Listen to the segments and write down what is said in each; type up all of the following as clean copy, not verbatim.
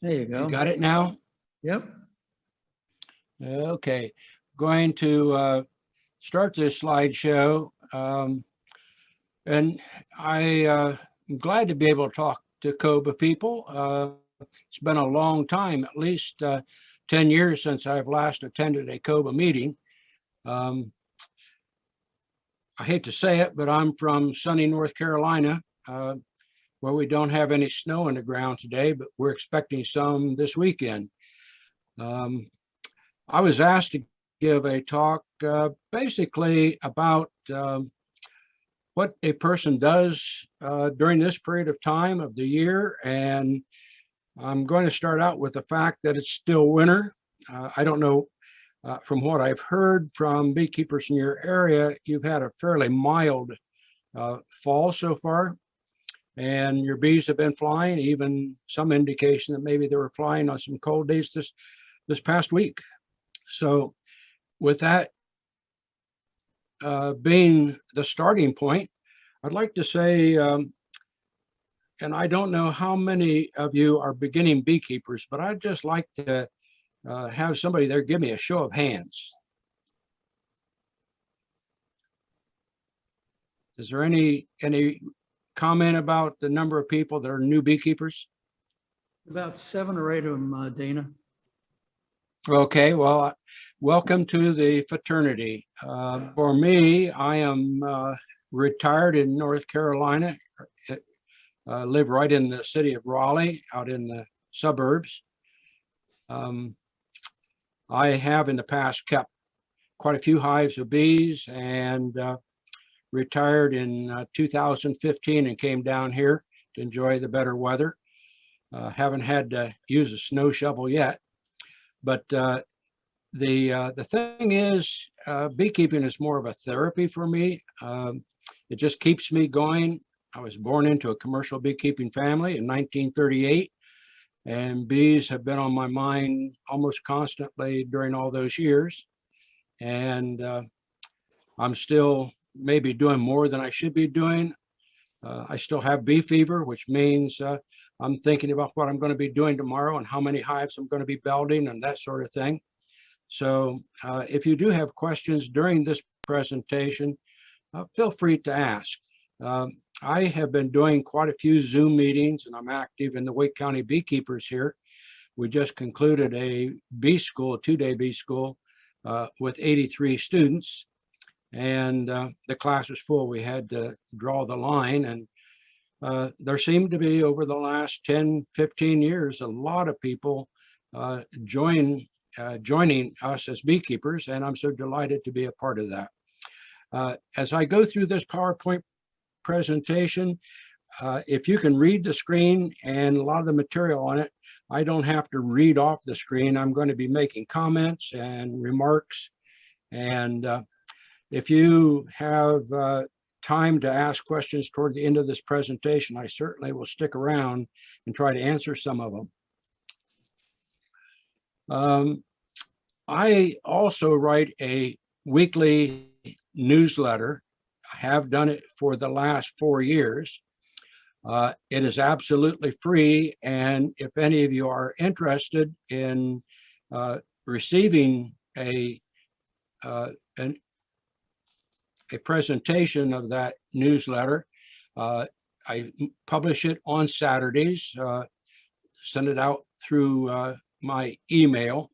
There you You go. got it now? Yep. Okay. Going to start this slideshow. And I'm glad to be able to talk to COBA people. It's been a long time, at least 10 years since I've last attended a COBA meeting. I hate to say it, but I'm from sunny North Carolina, where we don't have any snow on the ground today, but we're expecting some this weekend. I was asked to give a talk basically about what a person does during this period of time of the year. And I'm going to start out with the fact that it's still winter. I don't know, from what I've heard from beekeepers in your area, you've had a fairly mild fall so far, and your bees have been flying, even some indication that maybe they were flying on some cold days this past week. So with that being the starting point, I'd like to say, and I don't know how many of you are beginning beekeepers, but I'd just like to have somebody there give me a show of hands. Is there any comment about the number of people that are new beekeepers? About 7 or 8 of them, Dana. Okay, well, welcome to the fraternity. For me, I am retired in North Carolina. Live right in the city of Raleigh, out in the suburbs. I have in the past kept quite a few hives of bees, and retired in 2015 and came down here to enjoy the better weather. Haven't had to use a snow shovel yet, but the thing is, beekeeping is more of a therapy for me. It just keeps me going. I was born into a commercial beekeeping family in 1938, and bees have been on my mind almost constantly during all those years. And I'm still maybe doing more than I should be doing. I still have bee fever, which means I'm thinking about what I'm going to be doing tomorrow and how many hives I'm going to be building and that sort of thing. So if you do have questions during this presentation, feel free to ask. I have been doing quite a few Zoom meetings, and I'm active in the Wake County Beekeepers here. We just concluded a bee school, a 2-day bee school with 83 students, and the class was full. We had to draw the line, and there seemed to be, over the last 10, 15 years, a lot of people joining us as beekeepers, and I'm so delighted to be a part of that. As I go through this PowerPoint presentation, if you can read the screen and a lot of the material on it, I don't have to read off the screen. I'm going to be making comments and remarks, and if you have time to ask questions toward the end of this presentation, I certainly will stick around and try to answer some of them. I also write a weekly newsletter. I have done it for the last 4 years. It is absolutely free, and if any of you are interested in receiving a presentation of that newsletter, I publish it on Saturdays, send it out through my email.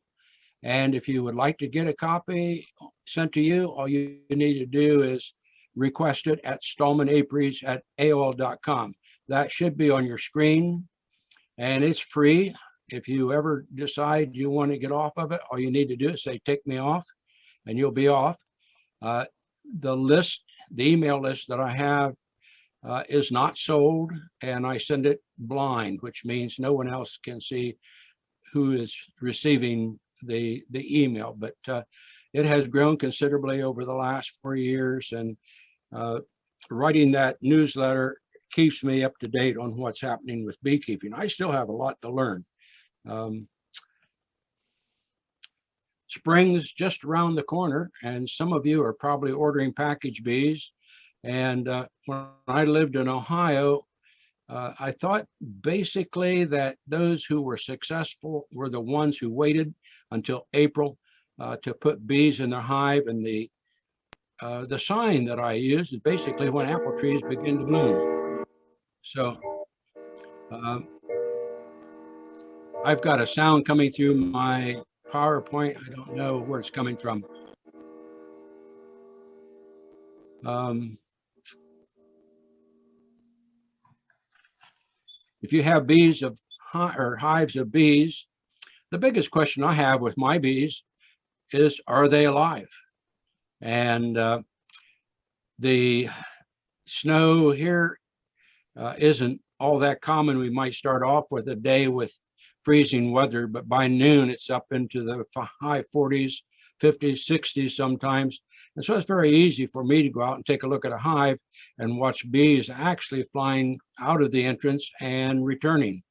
And if you would like to get a copy sent to you, all you need to do is request it at stallmanapries@aol.com. That should be on your screen, and it's free. If you ever decide you want to get off of it, all you need to do is say, "Take me off," and you'll be off. The email list that I have is not sold, and I send it blind, which means no one else can see who is receiving the email. But it has grown considerably over the last 4 years, and writing that newsletter keeps me up to date on what's happening with beekeeping. I still have a lot to learn. Spring's just around the corner, and some of you are probably ordering package bees. And when I lived in Ohio, I thought basically that those who were successful were the ones who waited until April to put bees in their hive. And the sign that I use is basically when apple trees begin to bloom. So I've got a sound coming through my PowerPoint. I don't know where it's coming from. If you have bees of or hives of bees, the biggest question I have with my bees is, are they alive? And the snow here isn't all that common. We might start off with a day with freezing weather, but by noon it's up into the high 40s, 50s, 60s sometimes. And so it's very easy for me to go out and take a look at a hive and watch bees actually flying out of the entrance and returning,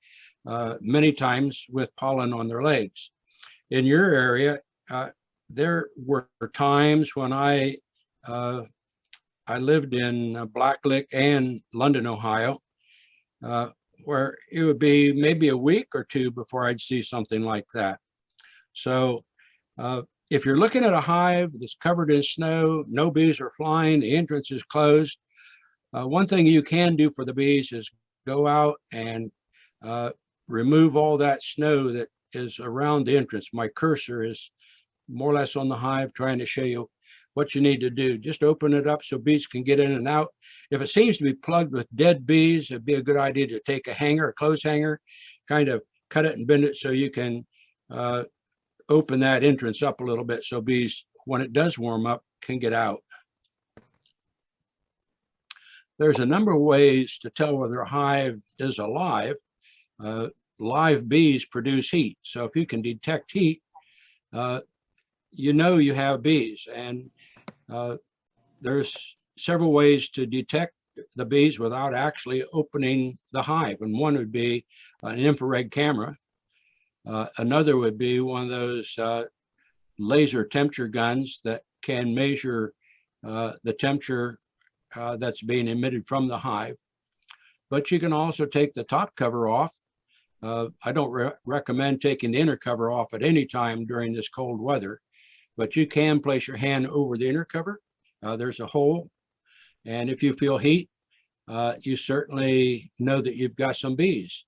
many times with pollen on their legs. In your area, there were times when I lived in Black Lick and London, Ohio, where it would be maybe a week or two before I'd see something like that. So if you're looking at a hive that's covered in snow, no bees are flying, the entrance is closed, one thing you can do for the bees is go out and remove all that snow that is around the entrance. My cursor is more or less on the hive, trying to show you what you need to do. Just open it up so bees can get in and out. If it seems to be plugged with dead bees, it'd be a good idea to take a hanger, a clothes hanger, kind of cut it and bend it so you can open that entrance up a little bit so bees, when it does warm up, can get out. There's a number of ways to tell whether a hive is alive. Live bees produce heat. So if you can detect heat, you know you have bees. And there's several ways to detect the bees without actually opening the hive. And one would be an infrared camera. Another would be one of those laser temperature guns that can measure the temperature that's being emitted from the hive. But you can also take the top cover off. I don't recommend taking the inner cover off at any time during this cold weather, but you can place your hand over the inner cover. There's a hole, and if you feel heat, you certainly know that you've got some bees.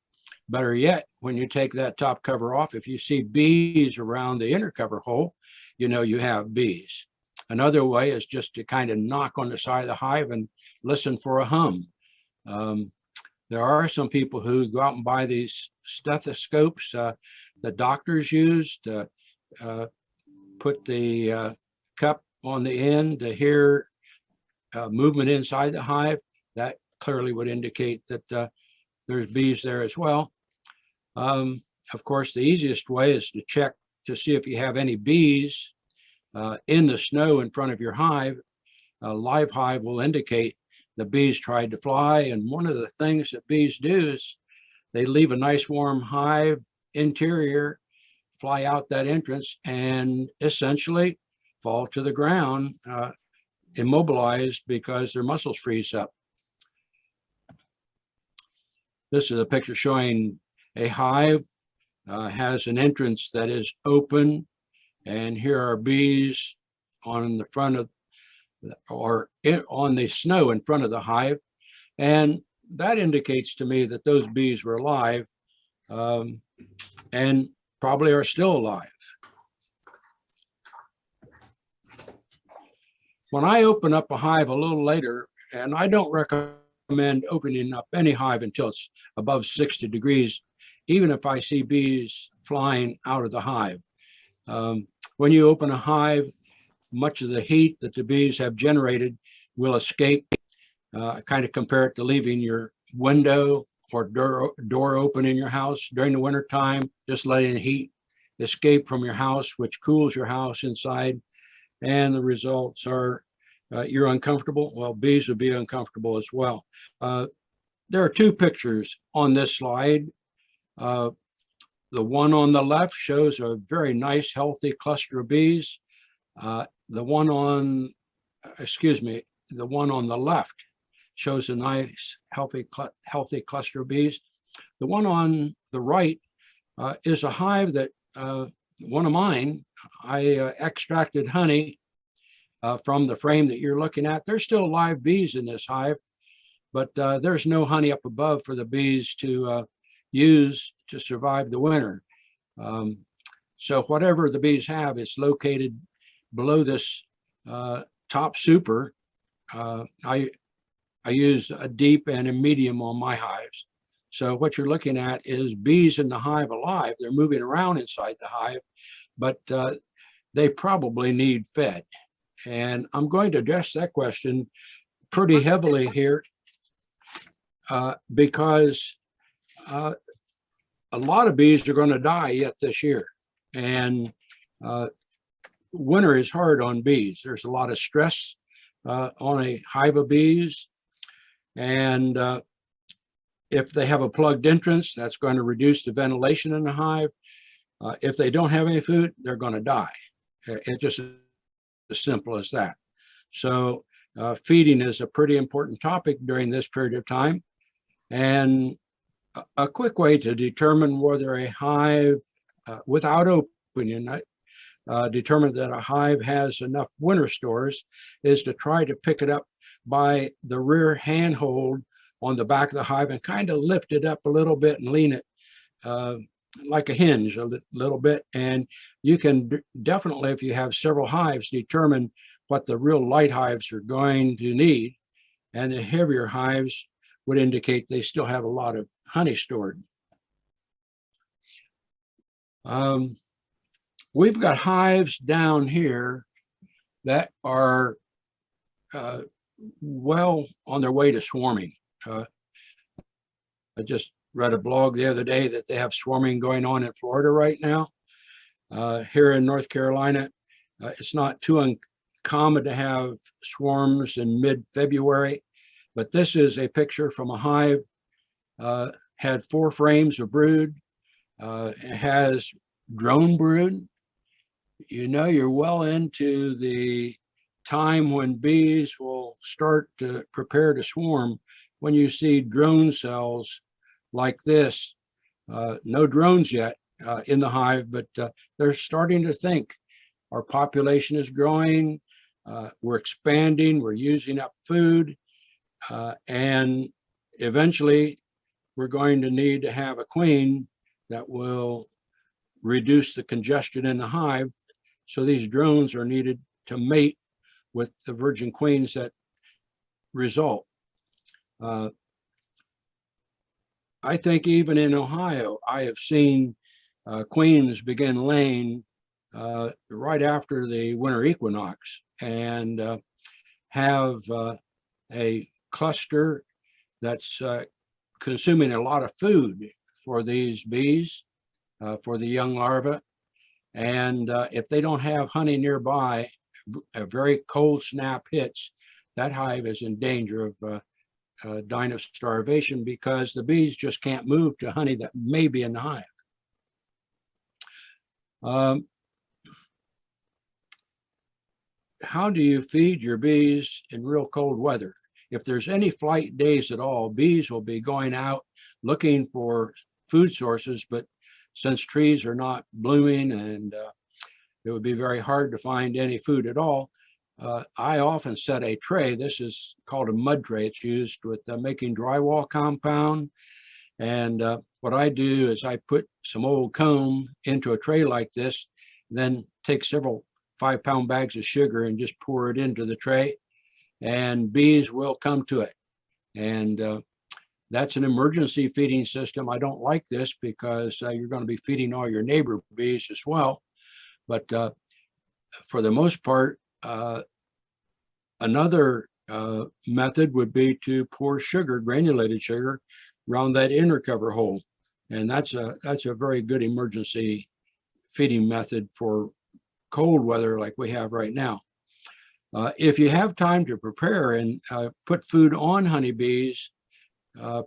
Better yet, when you take that top cover off, if you see bees around the inner cover hole, you know you have bees. Another way is just to kind of knock on the side of the hive and listen for a hum. There are some people who go out and buy these stethoscopes that doctors use to put the cup on the end to hear movement inside the hive. That clearly would indicate that there's bees there as well. Of course, the easiest way is to check to see if you have any bees in the snow in front of your hive. A live hive will indicate the bees tried to fly. And one of the things that bees do is they leave a nice warm hive interior, fly out that entrance, and essentially fall to the ground, immobilized because their muscles freeze up. This is a picture showing a hive has an entrance that is open, and here are bees on the front of, or on the snow in front of the hive, and that indicates to me that those bees were alive and probably are still alive. When I open up a hive a little later, and I don't recommend opening up any hive until it's above 60 degrees, even if I see bees flying out of the hive. When you open a hive, much of the heat that the bees have generated will escape. Kind of compare it to leaving your window or door open in your house during the winter time, just letting the heat escape from your house, which cools your house inside. And the results are you're uncomfortable. Well, bees would be uncomfortable as well. There are two pictures on this slide. The one on the left shows a very nice, healthy cluster of bees. The one on the left shows a nice, healthy cluster of bees. The one on the right is a hive that one of mine, I extracted honey from the frame that you're looking at. There's still live bees in this hive, but there's no honey up above for the bees to use to survive the winter. So whatever the bees have, it's located below this top super. I use a deep and a medium on my hives. So what you're looking at is bees in the hive alive. They're moving around inside the hive, but they probably need fed. And I'm going to address that question pretty heavily here because a lot of bees are going to die yet this year. And winter is hard on bees. There's a lot of stress on a hive of bees. And if they have a plugged entrance, that's going to reduce the ventilation in the hive. If they don't have any food, they're going to die. It's just as simple as that. So feeding is a pretty important topic during this period of time. And a quick way to determine whether a hive, without opening, determine that a hive has enough winter stores is to try to pick it up by the rear handhold on the back of the hive and kind of lift it up a little bit and lean it like a hinge a little bit. And you can definitely, if you have several hives, determine what the real light hives are going to need. And the heavier hives would indicate they still have a lot of honey stored. We've got hives down here that are well on their way to swarming. I just read a blog the other day that they have swarming going on in Florida right now. Here in North Carolina, it's not too uncommon to have swarms in mid-February, but this is a picture from a hive, had 4 frames of brood. It has drone brood. You know, you're well into the time when bees will start to prepare to swarm when you see drone cells like this. No drones yet in the hive, but they're starting to think our population is growing, we're expanding, we're using up food, and eventually we're going to need to have a queen that will reduce the congestion in the hive. So these drones are needed to mate with the virgin queens that result. I think even in Ohio, I have seen queens begin laying right after the winter equinox and have a cluster that's consuming a lot of food for these bees, for the young larvae. And if they don't have honey nearby, a very cold snap hits, that hive is in danger of dying of starvation because the bees just can't move to honey that may be in the hive. How do you feed your bees in real cold weather? If there's any flight days at all, bees will be going out looking for food sources, but since trees are not blooming and it would be very hard to find any food at all, I often set a tray. This is called a mud tray. It's used with making drywall compound. And what I do is I put some old comb into a tray like this, then take several 5-pound bags of sugar and just pour it into the tray, and bees will come to it. And that's an emergency feeding system. I don't like this because you're going to be feeding all your neighbor bees as well. But for the most part, another method would be to pour sugar, granulated sugar, around that inner cover hole. And that's a very good emergency feeding method for cold weather like we have right now. If you have time to prepare and put food on honeybees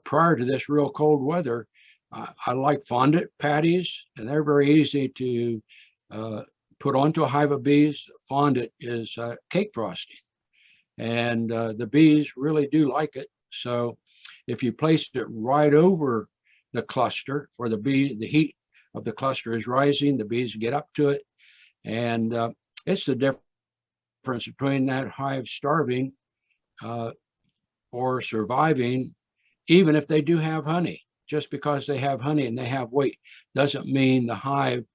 prior to this real cold weather, I like fondant patties, and they're very easy to put onto a hive of bees. Fondant is cake frosting, and the bees really do like it. So if you place it right over the cluster where the heat of the cluster is rising, the bees get up to it. And it's the difference between that hive starving or surviving, even if they do have honey. Just because they have honey and they have weight doesn't mean the hive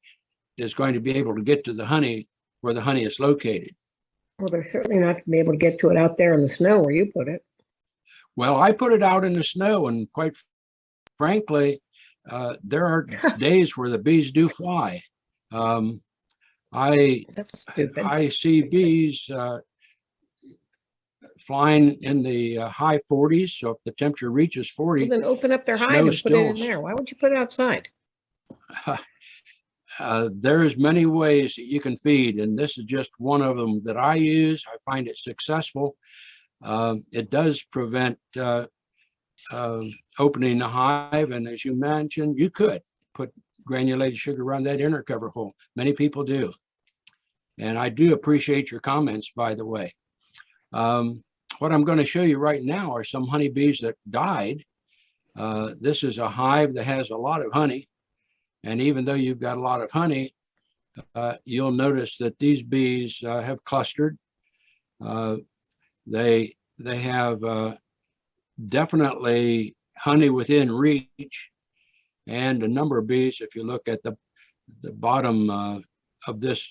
is going to be able to get to the honey where the honey is located. Well, they're certainly not going to be able to get to it out there in the snow where you put it. Well, I put it out in the snow, and quite frankly, there are days where the bees do fly. That's stupid. I see bees flying in the high 40s. So if the temperature reaches 40, Well, then open up their hive snow and put it in stills. there. Why would you put it outside? There's many ways that you can feed, and this is just one of them that I use. I find it successful. It does prevent opening the hive, and as you mentioned, you could put granulated sugar around that inner cover hole. Many people do. And I do appreciate your comments, by the way. What I'm going to show you right now are some honeybees that died. This is a hive that has a lot of honey. And even though you've got a lot of honey, you'll notice that these bees have clustered. They have definitely honey within reach. And a number of bees, if you look at the bottom of this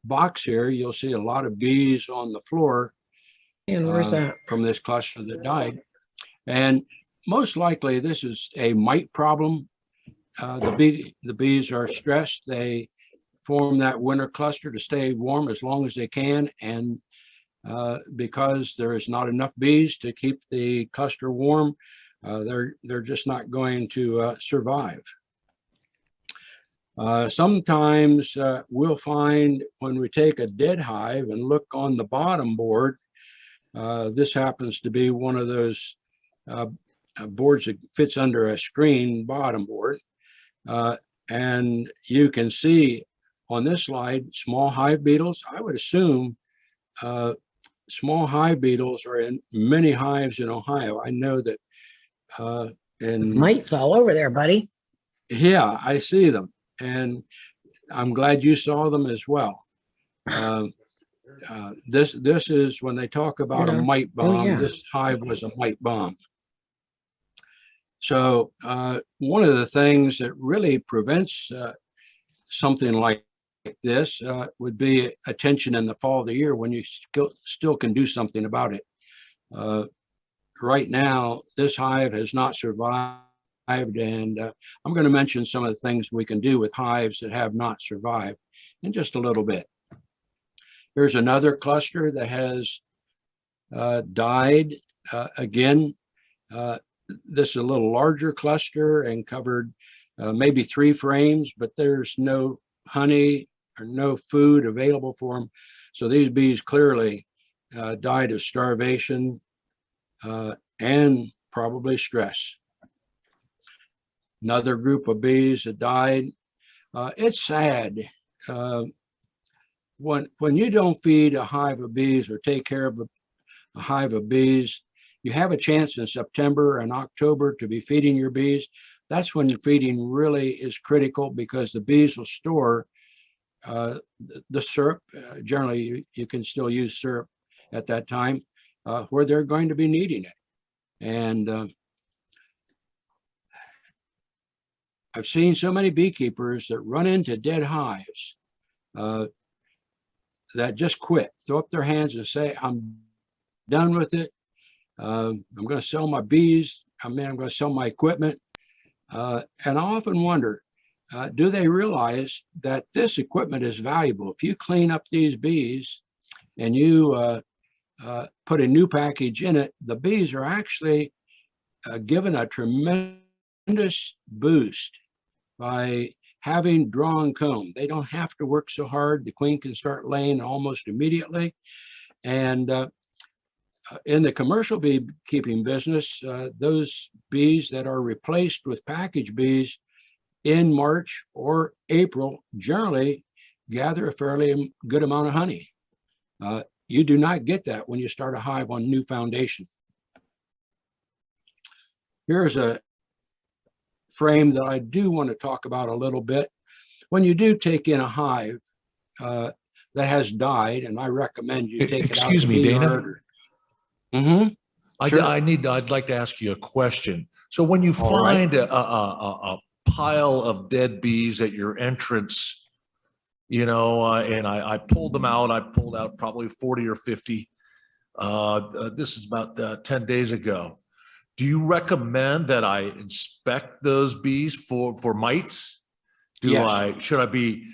box here, you'll see a lot of bees on the floor. And where's that? From this cluster that died. And most likely this is a mite problem. The bees are stressed. They form that winter cluster to stay warm as long as they can. And because there is not enough bees to keep the cluster warm, they're just not going to survive. Sometimes we'll find when we take a dead hive and look on the bottom board, this happens to be one of those boards that fits under a screen bottom board. And you can see on this slide, small hive beetles. I would assume small hive beetles are in many hives in Ohio. I know that Mites all over there, buddy. Yeah, I see them. And I'm glad you saw them as well. This is when they talk about a mite bomb. yeah. This hive was a mite bomb. So one of the things that really prevents something like this would be attention in the fall of the year when you still can do something about it. Right now, this hive has not survived, and I'm going to mention some of the things we can do with hives that have not survived in just a little bit. Here's another cluster that has died. Again, this is a little larger cluster and covered maybe 3 frames, but there's no honey or no food available for them. So these bees clearly died of starvation and probably stress. Another group of bees that died. It's sad. When you don't feed a hive of bees or take care of a hive of bees, you have a chance in September and October to be feeding your bees. That's when feeding really is critical, because the bees will store the syrup. Generally, you can still use syrup at that time where they're going to be needing it. And I've seen so many beekeepers that run into dead hives that just quit, throw up their hands and say, I'm done with it. I'm going to sell my bees. I'm going to sell my equipment. And I often wonder, do they realize that this equipment is valuable? If you clean up these bees and you put a new package in it, the bees are actually given a tremendous boost by having drawn comb. They don't have to work so hard. The queen can start laying almost immediately. And in the commercial beekeeping business, those bees that are replaced with package bees in March or April generally gather a fairly good amount of honey. You do not get that when you start a hive on new foundation. Here's a frame that I do want to talk about a little bit. When you do take in a hive that has died, and I recommend you take it out of Excuse the me, bee Dana. yard. Sure. I'd like to ask you a question. So when you All right. find a pile of dead bees at your entrance, and I pulled them out, I pulled out probably 40 or 50. This is about 10 days ago. Do you recommend that I inspect those bees for mites? Yes. Should I be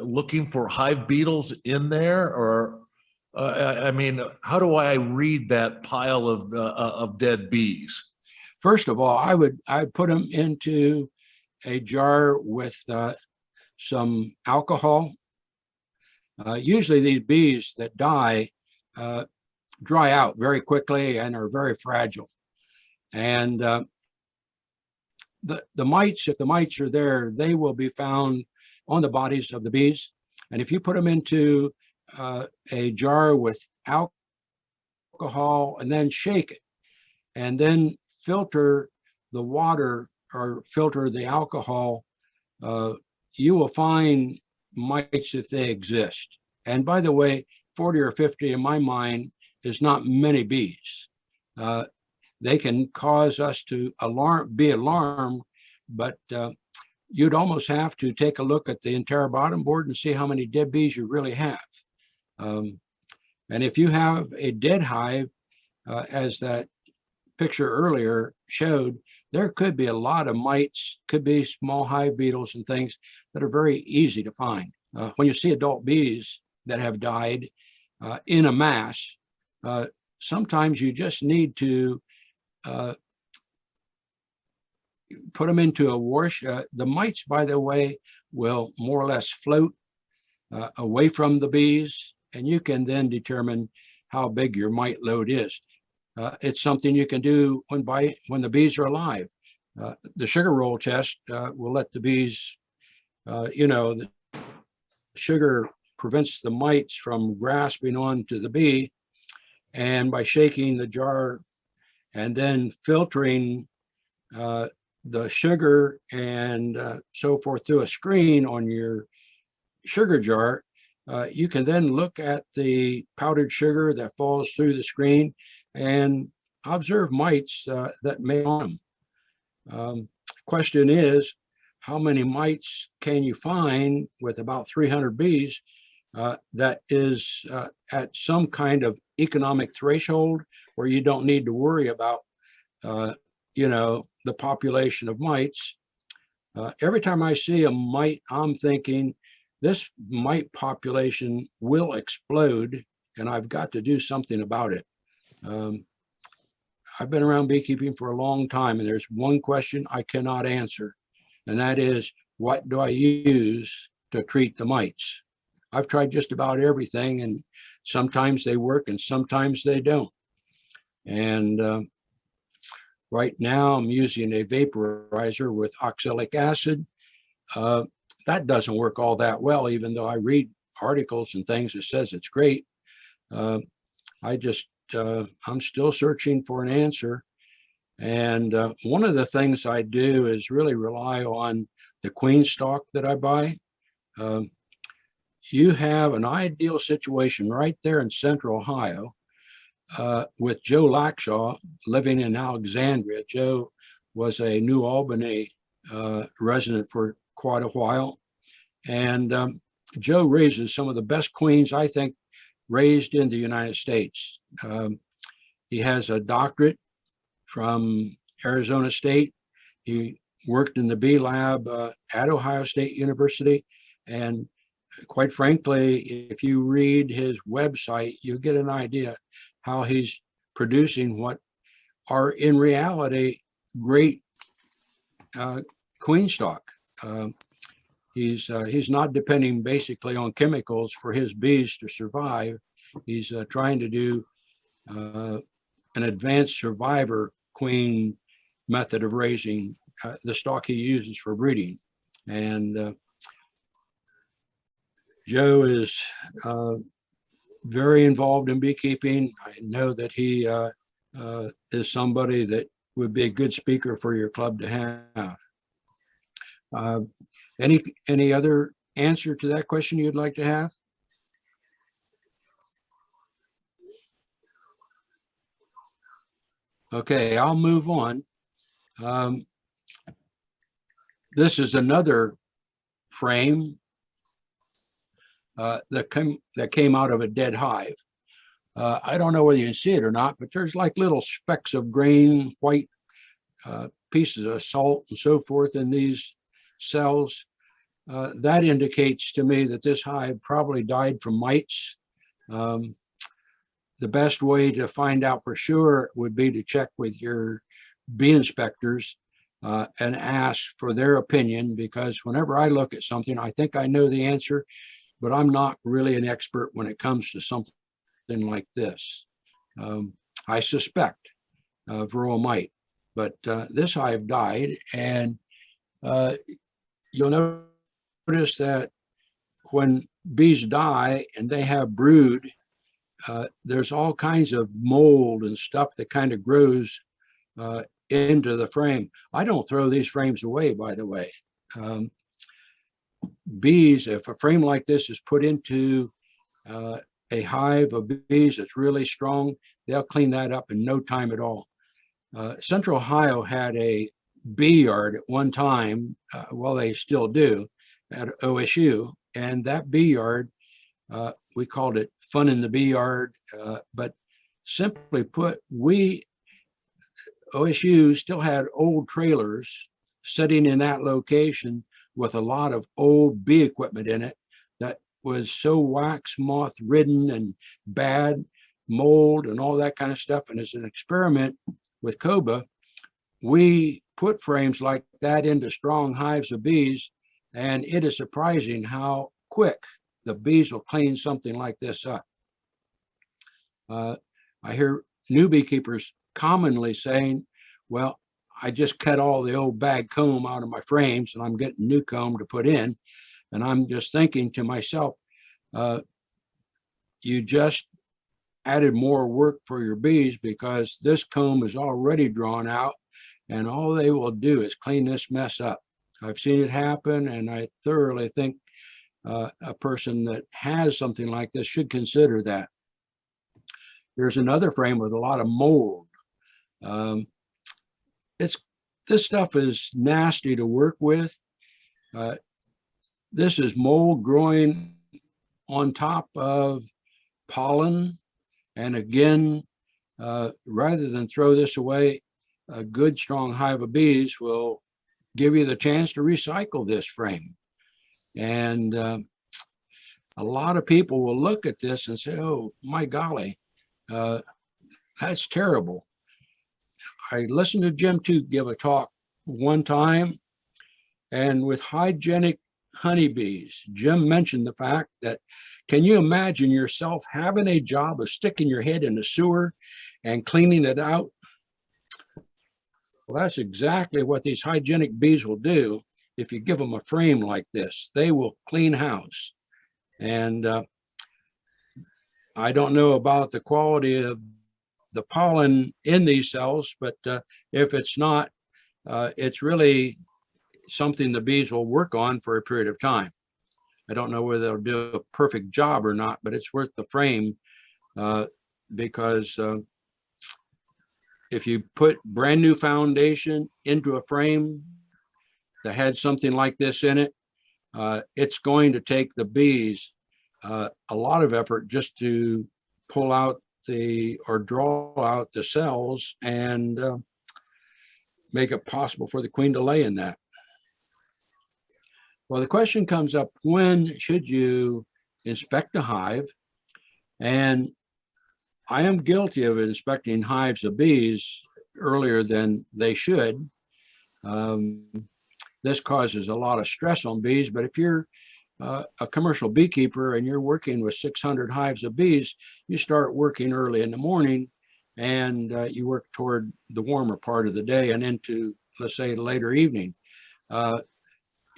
looking for hive beetles in there, or I mean, how do I read that pile of dead bees? First of all, I'd put them into a jar with some alcohol. Usually these bees that die dry out very quickly and are very fragile. And the mites, if the mites are there, they will be found on the bodies of the bees. And if you put them into a jar with alcohol and then shake it, and then filter the water or filter the alcohol, you will find mites if they exist. And by the way, 40 or 50 in my mind is not many bees. They can cause us to be alarmed, but you'd almost have to take a look at the entire bottom board and see how many dead bees you really have. And if you have a dead hive, as that picture earlier showed, there could be a lot of mites, could be small hive beetles and things that are very easy to find. When you see adult bees that have died in a mass, sometimes you just need to put them into a wash. The mites, by the way, will more or less float away from the bees, and you can then determine how big your mite load is. It's something you can do when the bees are alive. The sugar roll test will let the bees, the sugar prevents the mites from grasping onto the bee, and by shaking the jar and then filtering the sugar and so forth through a screen on your sugar jar, you can then look at the powdered sugar that falls through the screen and observe mites that may on them. Question is, how many mites can you find with about 300 bees that is at some kind of economic threshold where you don't need to worry about, the population of mites? Every time I see a mite, I'm thinking this mite population will explode and I've got to do something about it. I've been around beekeeping for a long time, and there's one question I cannot answer, and that is, what do I use to treat the mites? I've tried just about everything, and sometimes they work and sometimes they don't. And right now I'm using a vaporizer with oxalic acid. That doesn't work all that well, even though I read articles and things that says it's great. I'm still searching for an answer. And one of the things I do is really rely on the queen stock that I buy. You have an ideal situation right there in Central Ohio with Joe Lackshaw living in Alexandria. Joe was a New Albany resident for quite a while. And Joe raises some of the best queens, I think, raised in the United States. He has a doctorate from Arizona State. He worked in the bee lab at Ohio State University. And quite frankly, if you read his website, you get an idea how he's producing what are in reality great queen stock. He's not depending basically on chemicals for his bees to survive. He's trying to do an advanced survivor queen method of raising the stock he uses for breeding. And Joe is very involved in beekeeping. I know that he is somebody that would be a good speaker for your club to have. Any other answer to that question you'd like to have? Okay, I'll move on. This is another frame that came out of a dead hive. I don't know whether you can see it or not, but there's like little specks of grain, white pieces of salt and so forth in these cells. That indicates to me that this hive probably died from mites. The best way to find out for sure would be to check with your bee inspectors and ask for their opinion, because whenever I look at something, I think I know the answer, but I'm not really an expert when it comes to something like this. I suspect varroa mite, but this hive died, and you'll notice that when bees die and they have brood, there's all kinds of mold and stuff that kind of grows into the frame. I don't throw these frames away, by the way. Bees, if a frame like this is put into a hive of bees that's really strong, they'll clean that up in no time at all. Central Ohio had a bee yard at one time, well, they still do, at OSU, and that bee yard, we called it Fun in the Bee Yard, but simply put, OSU still had old trailers sitting in that location with a lot of old bee equipment in it that was so wax moth ridden and bad, mold and all that kind of stuff. And as an experiment with COBA, we put frames like that into strong hives of bees, and it is surprising how quick the bees will clean something like this up. I hear new beekeepers commonly saying, well, I just cut all the old bag comb out of my frames and I'm getting new comb to put in. And I'm just thinking to myself, you just added more work for your bees, because this comb is already drawn out and all they will do is clean this mess up. I've seen it happen, and I thoroughly think a person that has something like this should consider that. There's another frame with a lot of mold. This stuff is nasty to work with. This is mold growing on top of pollen. And again, rather than throw this away, a good strong hive of bees will give you the chance to recycle this frame. And a lot of people will look at this and say, oh, my golly, that's terrible. I listened to Jim Toot give a talk one time, and with hygienic honeybees, Jim mentioned the fact that, can you imagine yourself having a job of sticking your head in the sewer and cleaning it out? Well, that's exactly what these hygienic bees will do if you give them a frame like this. They will clean house. And I don't know about the quality of the pollen in these cells, but if it's not, it's really something the bees will work on for a period of time. I don't know whether they'll do a perfect job or not, but it's worth the frame, because if you put brand new foundation into a frame that had something like this in it, it's going to take the bees a lot of effort just to pull out or draw out the cells and make it possible for the queen to lay in that. Well, the question comes up, when should you inspect a hive? And I am guilty of inspecting hives of bees earlier than they should. This causes a lot of stress on bees, but if you're a commercial beekeeper and you're working with 600 hives of bees, you start working early in the morning, and you work toward the warmer part of the day and into, let's say, later evening.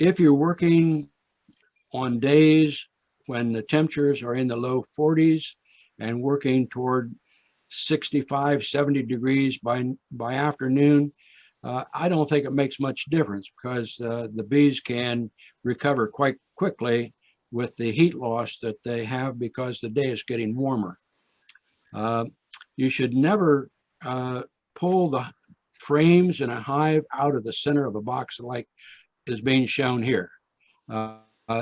If you're working on days when the temperatures are in the low 40s and working toward 65, 70 degrees by afternoon, I don't think it makes much difference because the bees can recover quite quickly with the heat loss that they have because the day is getting warmer. You should never pull the frames in a hive out of the center of a box like is being shown here.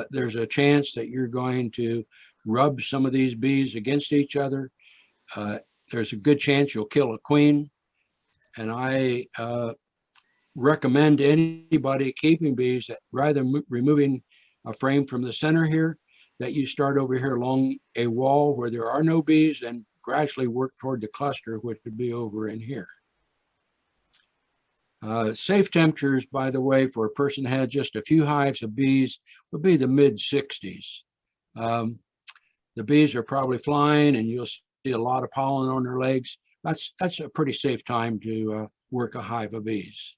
There's a chance that you're going to rub some of these bees against each other. There's a good chance you'll kill a queen. And I recommend to anybody keeping bees that rather than removing a frame from the center here, that you start over here along a wall where there are no bees and gradually work toward the cluster, which would be over in here. Safe temperatures, by the way, for a person who had just a few hives of bees would be the mid 60s. The bees are probably flying and you'll see a lot of pollen on their legs. That's a pretty safe time to work a hive of bees.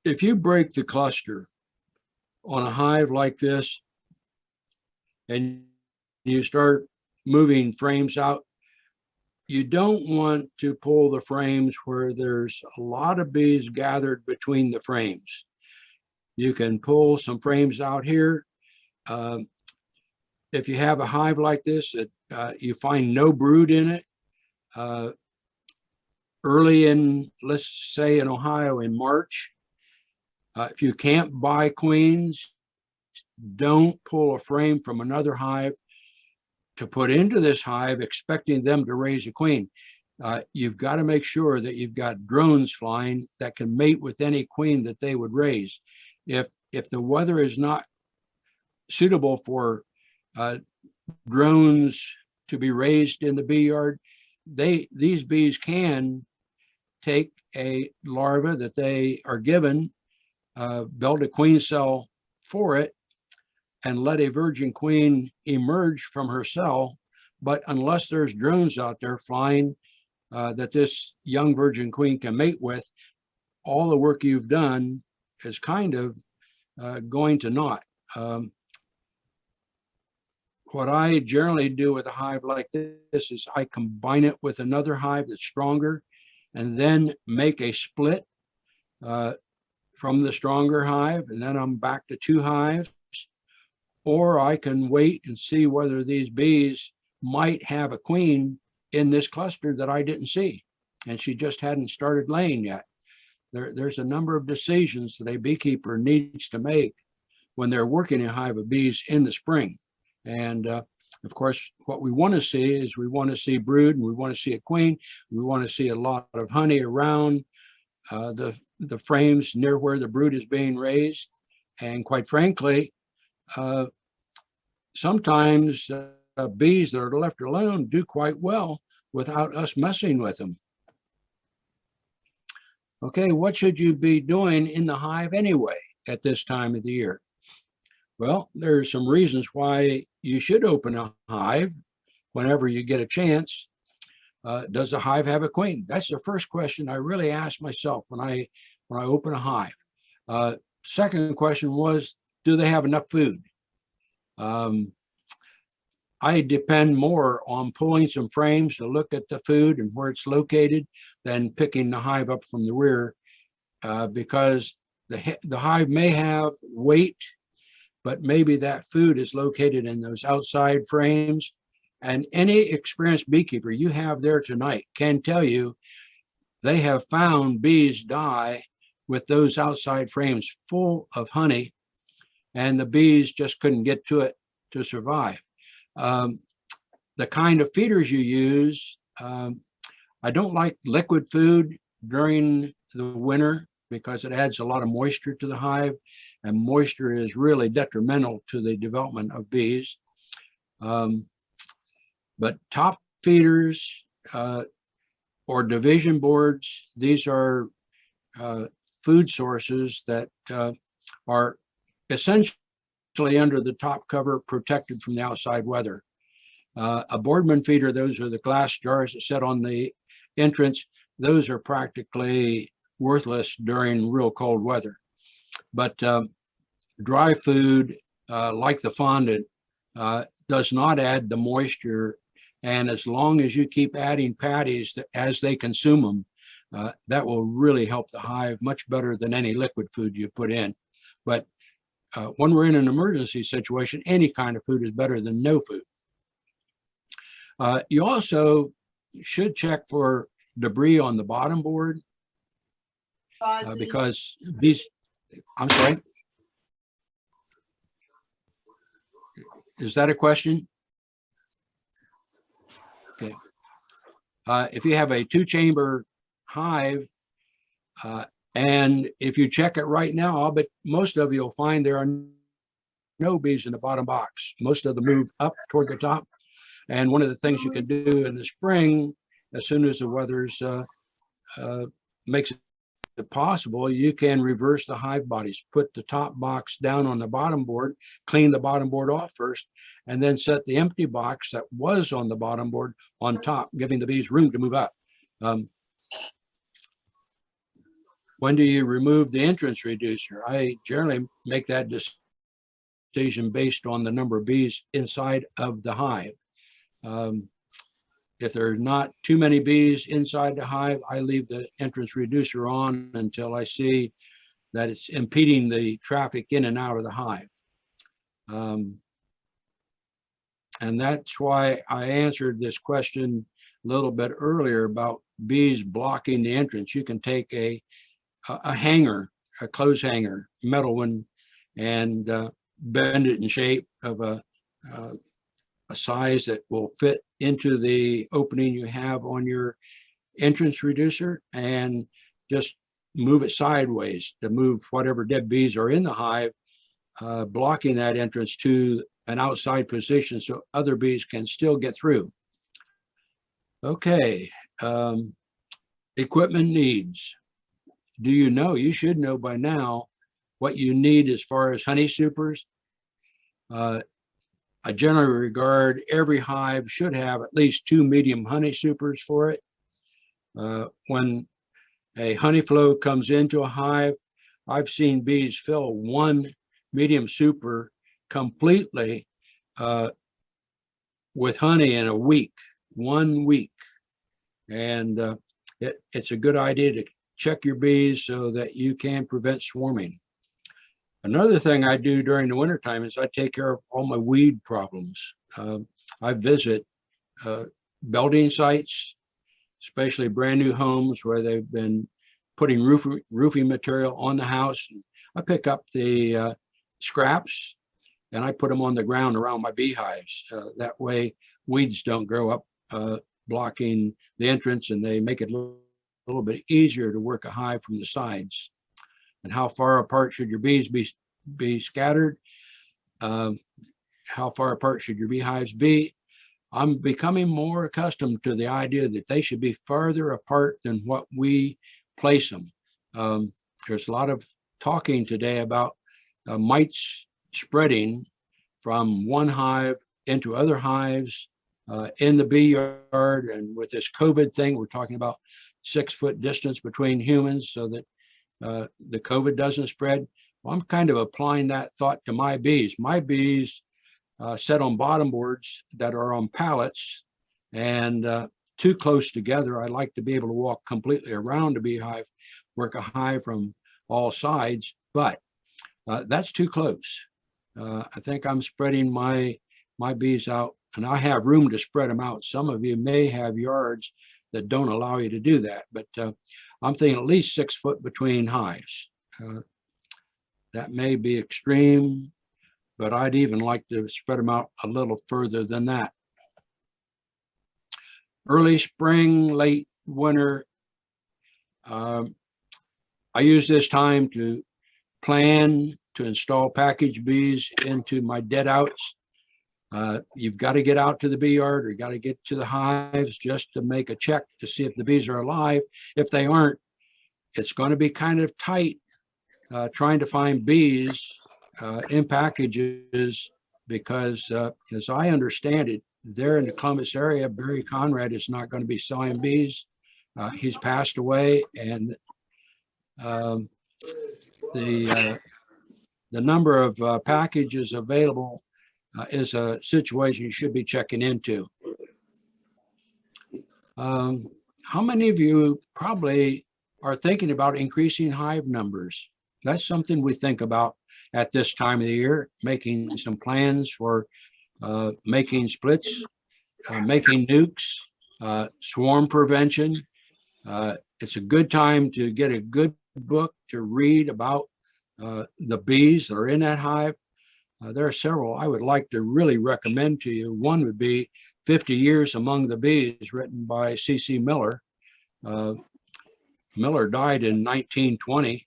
If you break the cluster on a hive like this and you start moving frames out, you don't want to pull the frames where there's a lot of bees gathered between the frames. You can pull some frames out here. If you have a hive like this that you find no brood in it, early in, let's say in Ohio in March, if you can't buy queens, don't pull a frame from another hive to put into this hive expecting them to raise a queen. You've got to make sure that you've got drones flying that can mate with any queen that they would raise. If the weather is not suitable for drones to be raised in the bee yard, these bees can take a larva that they are given, build a queen cell for it, and let a virgin queen emerge from her cell. But unless there's drones out there flying that this young virgin queen can mate with, all the work you've done is kind of going to naught. What I generally do with a hive like this is I combine it with another hive that's stronger and then make a split from the stronger hive, and then I'm back to 2 hives. Or I can wait and see whether these bees might have a queen in this cluster that I didn't see, and she just hadn't started laying yet. There's a number of decisions that a beekeeper needs to make when they're working a hive of bees in the spring. And of course, what we want to see is we want to see brood, and we want to see a queen. We want to see a lot of honey around the frames near where the brood is being raised. And quite frankly, sometimes bees that are left alone do quite well without us messing with them. Okay, what should you be doing in the hive anyway at this time of the year? Well, there's some reasons why you should open a hive whenever you get a chance. Does the hive have a queen? That's the first question I really ask myself when I open a hive. Second question was, do they have enough food? I depend more on pulling some frames to look at the food and where it's located than picking the hive up from the rear, because the hive may have weight, but maybe that food is located in those outside frames. And any experienced beekeeper you have there tonight can tell you they have found bees die with those outside frames full of honey, and the bees just couldn't get to it to survive. The kind of feeders you use, I don't like liquid food during the winter because it adds a lot of moisture to the hive, and moisture is really detrimental to the development of bees. But top feeders or division boards, these are food sources that are essentially under the top cover, protected from the outside weather. A Boardman feeder, those are the glass jars that sit on the entrance. Those are practically worthless during real cold weather. But dry food like the fondant does not add the moisture. And as long as you keep adding patties as they consume them, that will really help the hive much better than any liquid food you put in. But when we're in an emergency situation, any kind of food is better than no food. You also should check for debris on the bottom board because these, I'm sorry. Is that a question? Okay. If you have a 2-chamber hive, and if you check it right now, but most of you will find there are no bees in the bottom box. Most of them move up toward the top. And one of the things you can do in the spring, as soon as the weather's makes it possible, you can reverse the hive bodies, put the top box down on the bottom board, clean the bottom board off first, and then set the empty box that was on the bottom board on top, giving the bees room to move up. When do you remove the entrance reducer? I generally make that decision based on the number of bees inside of the hive. If there are not too many bees inside the hive, I leave the entrance reducer on until I see that it's impeding the traffic in and out of the hive. And that's why I answered this question a little bit earlier about bees blocking the entrance. You can take a hanger, a clothes hanger, metal one, and bend it in shape of a size that will fit into the opening you have on your entrance reducer, and just move it sideways to move whatever dead bees are in the hive, blocking that entrance to an outside position so other bees can still get through. Okay, equipment needs. Do you know? You should know by now what you need as far as honey supers. I generally regard every hive should have at least 2 medium honey supers for it. When a honey flow comes into a hive, I've seen bees fill 1 medium super completely with honey in a week, 1 week. And it's a good idea to check your bees so that you can prevent swarming. Another thing I do during the wintertime is I take care of all my weed problems. I visit building sites, especially brand new homes where they've been putting roofing material on the house. I pick up the scraps and I put them on the ground around my beehives. That way weeds don't grow up blocking the entrance, and they make it a little bit easier to work a hive from the sides. And how far apart should your bees be scattered? How far apart should your beehives be? I'm becoming more accustomed to the idea that they should be farther apart than what we place them. There's a lot of talking today about mites spreading from one hive into other hives in the bee yard. And with this COVID thing, we're talking about 6-foot distance between humans so that the COVID doesn't spread. Well, I'm kind of applying that thought to my bees. My bees set on bottom boards that are on pallets and too close together. I like to be able to walk completely around a beehive, work a hive from all sides, but that's too close. I think I'm spreading my bees out, and I have room to spread them out. Some of you may have yards that don't allow you to do that, but I'm thinking at least 6 foot between hives. That may be extreme, but I'd even like to spread them out a little further than that. Early spring, late winter, I use this time to plan to install package bees into my dead outs. You've got to get out to the bee yard, or you got to get to the hives just to make a check to see if the bees are alive. If they aren't, it's going to be kind of tight trying to find bees in packages, because as I understand it, there in the Columbus area, Barry Conrad is not going to be selling bees. He's passed away, and the the number of packages available is a situation you should be checking into. How many of you probably are thinking about increasing hive numbers? That's something we think about at this time of the year, making some plans for making splits, making nukes, swarm prevention. It's a good time to get a good book to read about the bees that are in that hive. There are several I would like to really recommend to you. One would be 50 Years Among the Bees, written by C.C. Miller. Miller died in 1920,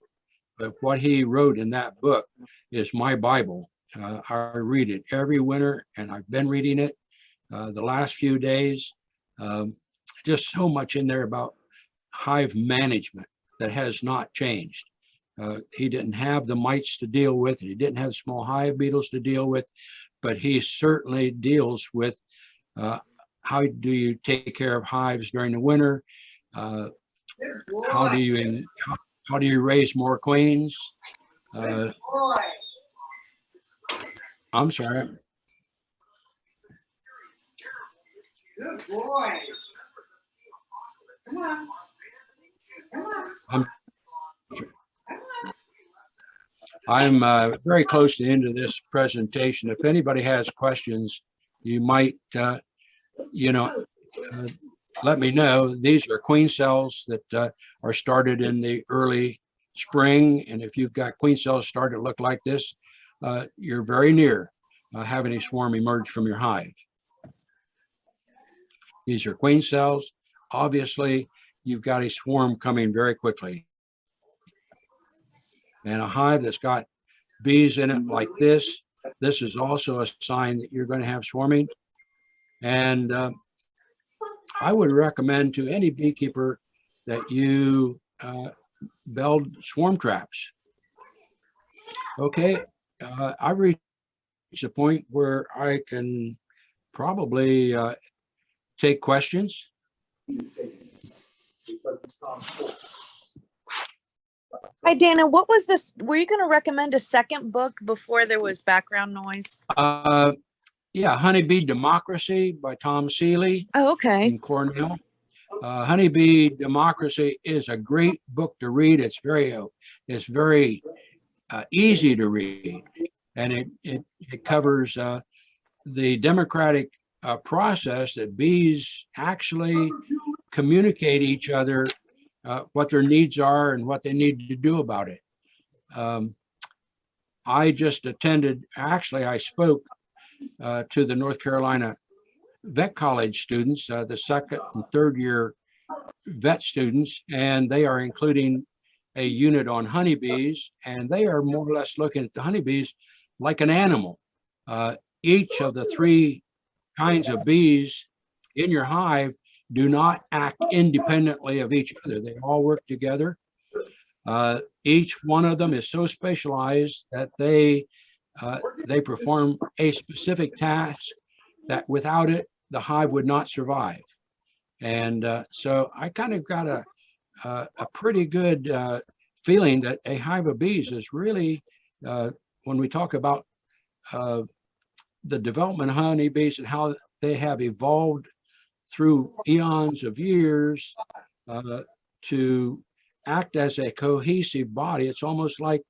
but what he wrote in that book is my Bible. I read it every winter, and I've been reading it the last few days. Just so much in there about hive management that has not changed. He didn't have the mites to deal with. He didn't have small hive beetles to deal with, but he certainly deals with how do you take care of hives during the winter? How do you raise more queens? I'm sorry. Good boy. Come on. Come on. I'm very close to the end of this presentation. If anybody has questions, you might, let me know. These are queen cells that are started in the early spring. And if you've got queen cells started to look like this, you're very near having a swarm emerge from your hive. These are queen cells. Obviously, you've got a swarm coming very quickly. And a hive that's got bees in it like this is also a sign that you're going to have swarming. And I would recommend to any beekeeper that you build swarm traps. Okay, I've reached a point where I can probably take questions. Hi, Dana. What was this? Were you going to recommend a second book before there was background noise? Yeah, Honeybee Democracy by Tom Seeley Oh, okay. in Cornell. Honeybee Democracy is a great book to read. It's very easy to read, and it covers the democratic process that bees actually communicate each other what their needs are and what they need to do about it. I just attended, actually I spoke to the North Carolina Vet College students, the second and third year vet students, and they are including a unit on honeybees, and they are more or less looking at the honeybees like an animal. Each of the three kinds of bees in your hive do not act independently of each other. They all work together. Each one of them is so specialized that they perform a specific task that without it, the hive would not survive. And so I kind of got a pretty good feeling that a hive of bees is really, when we talk about the development of honeybees and how they have evolved through eons of years to act as a cohesive body. It's almost like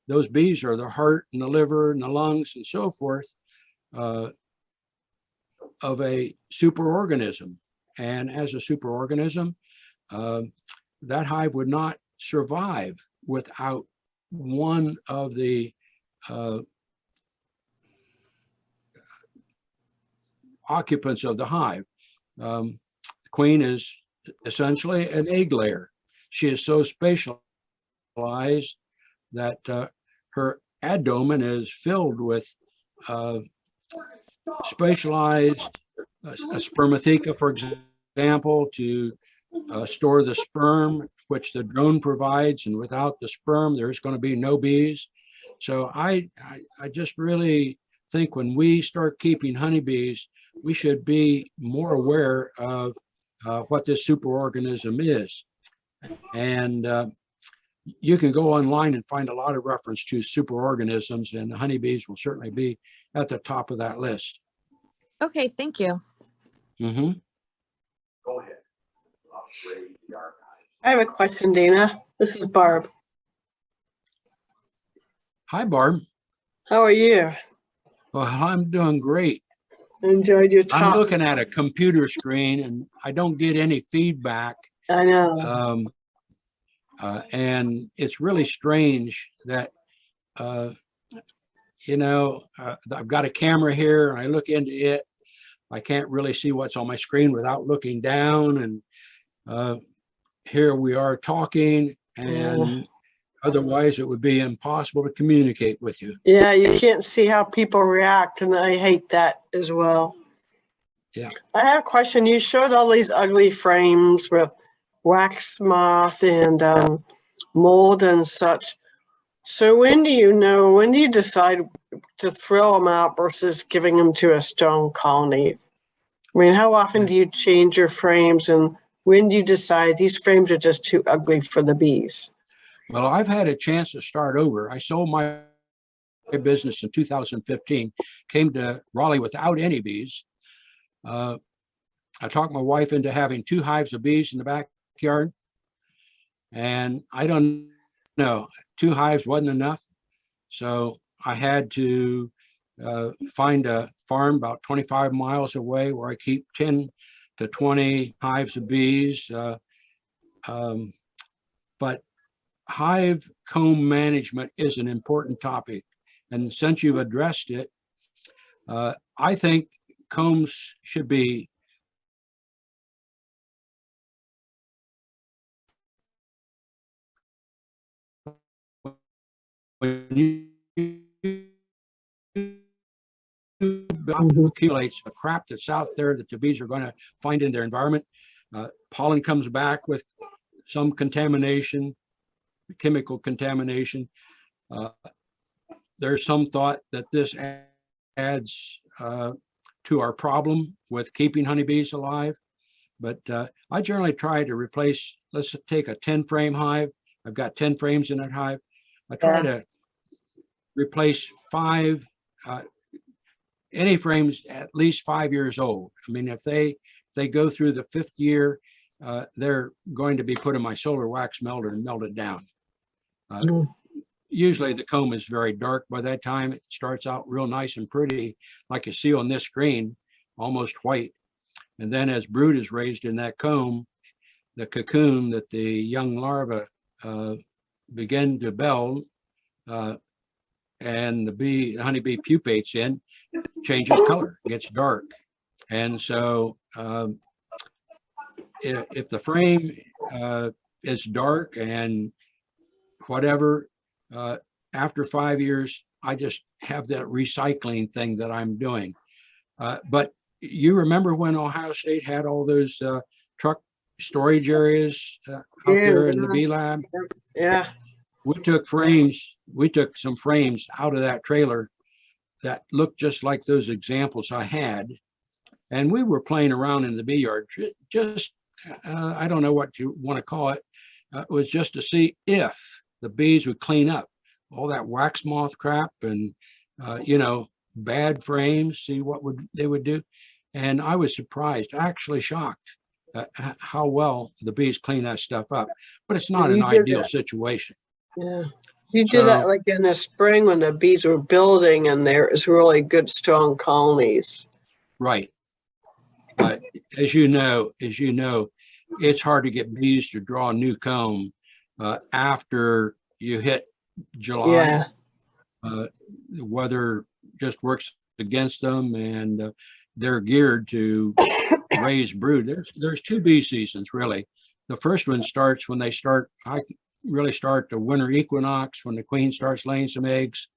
those bees are the heart and the liver and the lungs and so forth of a superorganism. And as a superorganism, that hive would not survive without one of the occupants of the hive. The queen is essentially an egg layer. She is so specialized that her abdomen is filled with specialized spermatheca, for example, to store the sperm, which the drone provides. And without the sperm, there's going to be no bees. So I just really think when we start keeping honeybees, we should be more aware of what this superorganism is. And you can go online and find a lot of reference to superorganisms, and the honeybees will certainly be at the top of that list. Okay, thank you. Mm-hmm. Go ahead. I have a question, Dana. This is Barb. Hi, Barb. How are you? Well, I'm doing great. Enjoyed your I'm talk. looking at a computer screen and I don't get any feedback. I know. And it's really strange that, I've got a camera here and I look into it. I can't really see what's on my screen without looking down. And here we are talking, and otherwise it would be impossible to communicate with you. Yeah, you can't see how people react, and I hate that as well. Yeah. I have a question. You showed all these ugly frames with wax moth and mold and such. So when do you decide to throw them out versus giving them to a strong colony? I mean, how often do you change your frames, and when do you decide these frames are just too ugly for the bees? Well, I've had a chance to start over. I sold my business in 2015, came to Raleigh without any bees. I talked my wife into having 2 hives of bees in the backyard. And I don't know, 2 hives wasn't enough. So I had to find a farm about 25 miles away where I keep 10 to 20 hives of bees. But hive comb management is an important topic. And since you've addressed it, I think combs should be when accumulates a crap that's out there that the bees are going to find in their environment. Pollen comes back with some contamination, chemical contamination. There's some thought that this adds to our problem with keeping honeybees alive. But I generally try to replace, let's take a 10 frame hive. I've got 10 frames in that hive. I try to replace 5, any frames at least 5 years old. I mean, if they go through the 5th year, they're going to be put in my solar wax melter and melted down. Usually the comb is very dark by that time. It starts out real nice and pretty, like you see on this screen, almost white. And then as brood is raised in that comb, the cocoon that the young larvae begin to build, and the honeybee pupates in, changes color, gets dark. And so if the frame is dark and whatever, after 5 years, I just have that recycling thing that I'm doing. But you remember when Ohio State had all those truck storage areas out there in the bee lab? Yeah. We took some frames out of that trailer that looked just like those examples I had. And we were playing around in the bee yard, just, I don't know what you want to call it. It was just to see if the bees would clean up all that wax moth crap and, bad frames, see what they would do. And I was surprised, actually shocked at how well the bees clean that stuff up. But it's not an ideal situation. Yeah. You did that like in the spring when the bees were building and there is really good, strong colonies. Right. But as you know, it's hard to get bees to draw a new comb after you hit July. Yeah. The weather just works against them, and they're geared to raise brood. There's 2 bee seasons really. The first one starts when they start. I really start the winter equinox when the queen starts laying some eggs,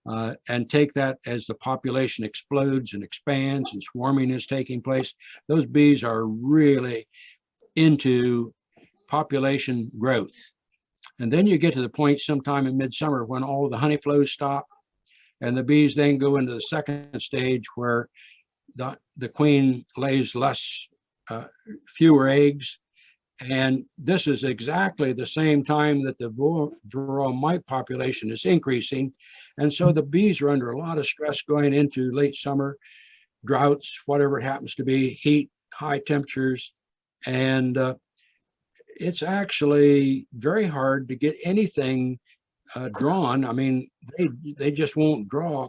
and take that as the population explodes and expands and swarming is taking place. Those bees are really into population growth. And then you get to the point sometime in midsummer when all the honey flows stop, and the bees then go into the second stage where the queen lays fewer eggs, And this is exactly the same time that the varroa mite population is increasing. And so the bees are under a lot of stress going into late summer, droughts, whatever it happens to be, heat, high temperatures. And it's actually very hard to get anything drawn. I mean, they just won't draw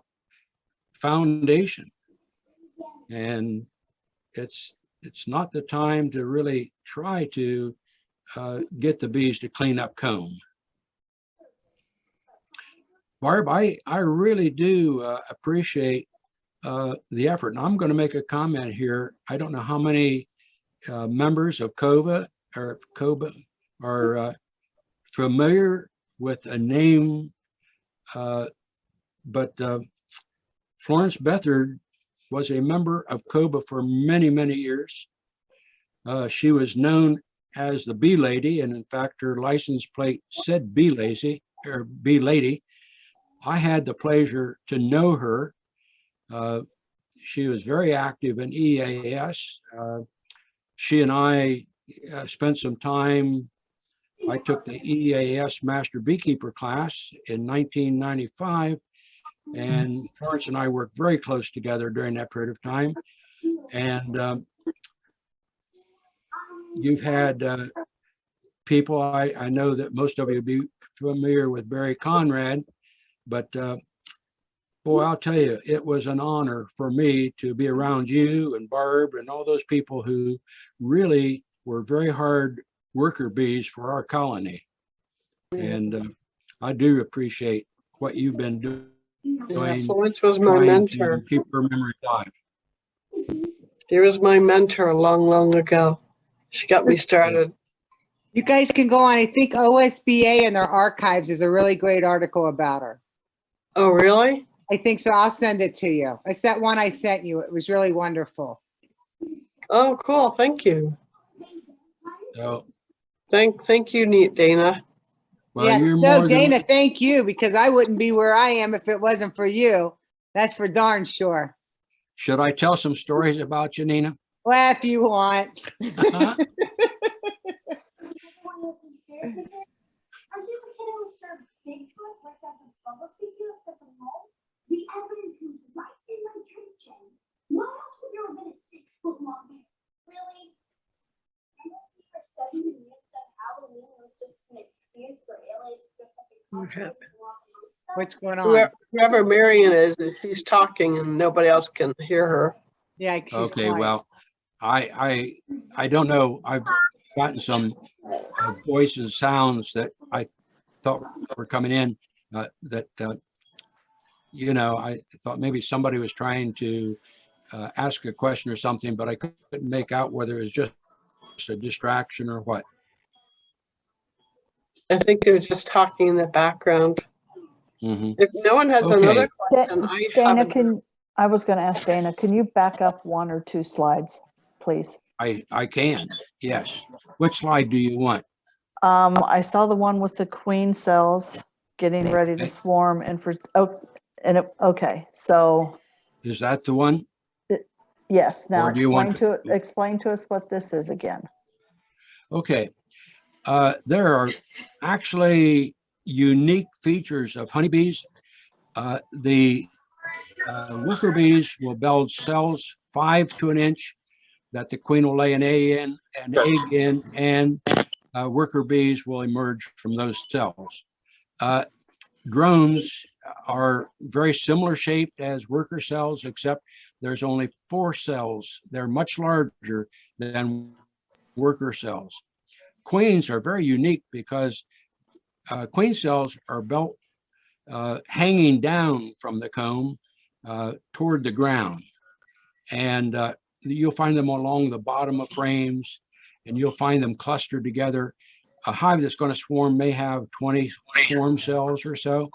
foundation. And it's not the time to really try to get the bees to clean up comb. Barb, I really do appreciate the effort. And I'm going to make a comment here. I don't know how many members of COBA are familiar with a name, but Florence Bethard was a member of COBA for many, many years. She was known as the Bee Lady, and in fact, her license plate said Bee Lazy or Bee Lady. I had the pleasure to know her. She was very active in EAS. She and I spent some time. I took the EAS Master Beekeeper class in 1995, and Florence and I worked very close together during that period of time. And you've had people, I know that most of you will be familiar with Barry Conrad, but boy, I'll tell you, it was an honor for me to be around you and Barb and all those people who really were very hard worker bees for our colony. And I do appreciate what you've been doing. Yeah, Florence was my trying mentor. to keep her memory alive. She was my mentor long, long ago. She got me started. You guys can go on, I think OSBA in their archives is a really great article about her. Oh, really? I think so. I'll send it to you. It's that one I sent you. It was really wonderful. Oh, cool. Thank you. So, Thank you, Dana. well, Yeah, you're no, more Dana, than, thank you, because I wouldn't be where I am if it wasn't for you. That's for darn sure. should I tell some stories about you, Nina? Well, if you want. The evidence is right in my kitchen. What else would there have been a 6-foot-long bear? Really? And then we were 7 years that Halloween was just an excuse for aliens to dress up in costumes. What's going on? Whoever Marion is, she's talking and nobody else can hear her. Yeah, she's Okay, quiet. well, I don't know. I've gotten some voices, sounds that I thought were coming in that you know, I thought maybe somebody was trying to ask a question or something, but I couldn't make out whether it was just a distraction or what. I think they're just talking in the background. Mm-hmm. If no one has Okay. another question, I Dana, haven't. I was going to ask Dana, can you back up 1 or 2 slides, please? I can, yes. Which slide do you want? I saw the one with the queen cells getting ready to Okay. swarm and okay, so Is that the one? yes, now Or do you want explain to us what this is again. Okay. There are actually unique features of honeybees. The worker bees will build cells 5 to an inch that the queen will lay an egg in, and worker bees will emerge from those cells. Drones are very similar shaped as worker cells, except there's only 4 cells. They're much larger than worker cells. Queens are very unique because queen cells are built hanging down from the comb toward the ground. And you'll find them along the bottom of frames, and you'll find them clustered together. A hive that's going to swarm may have 20 swarm cells or so.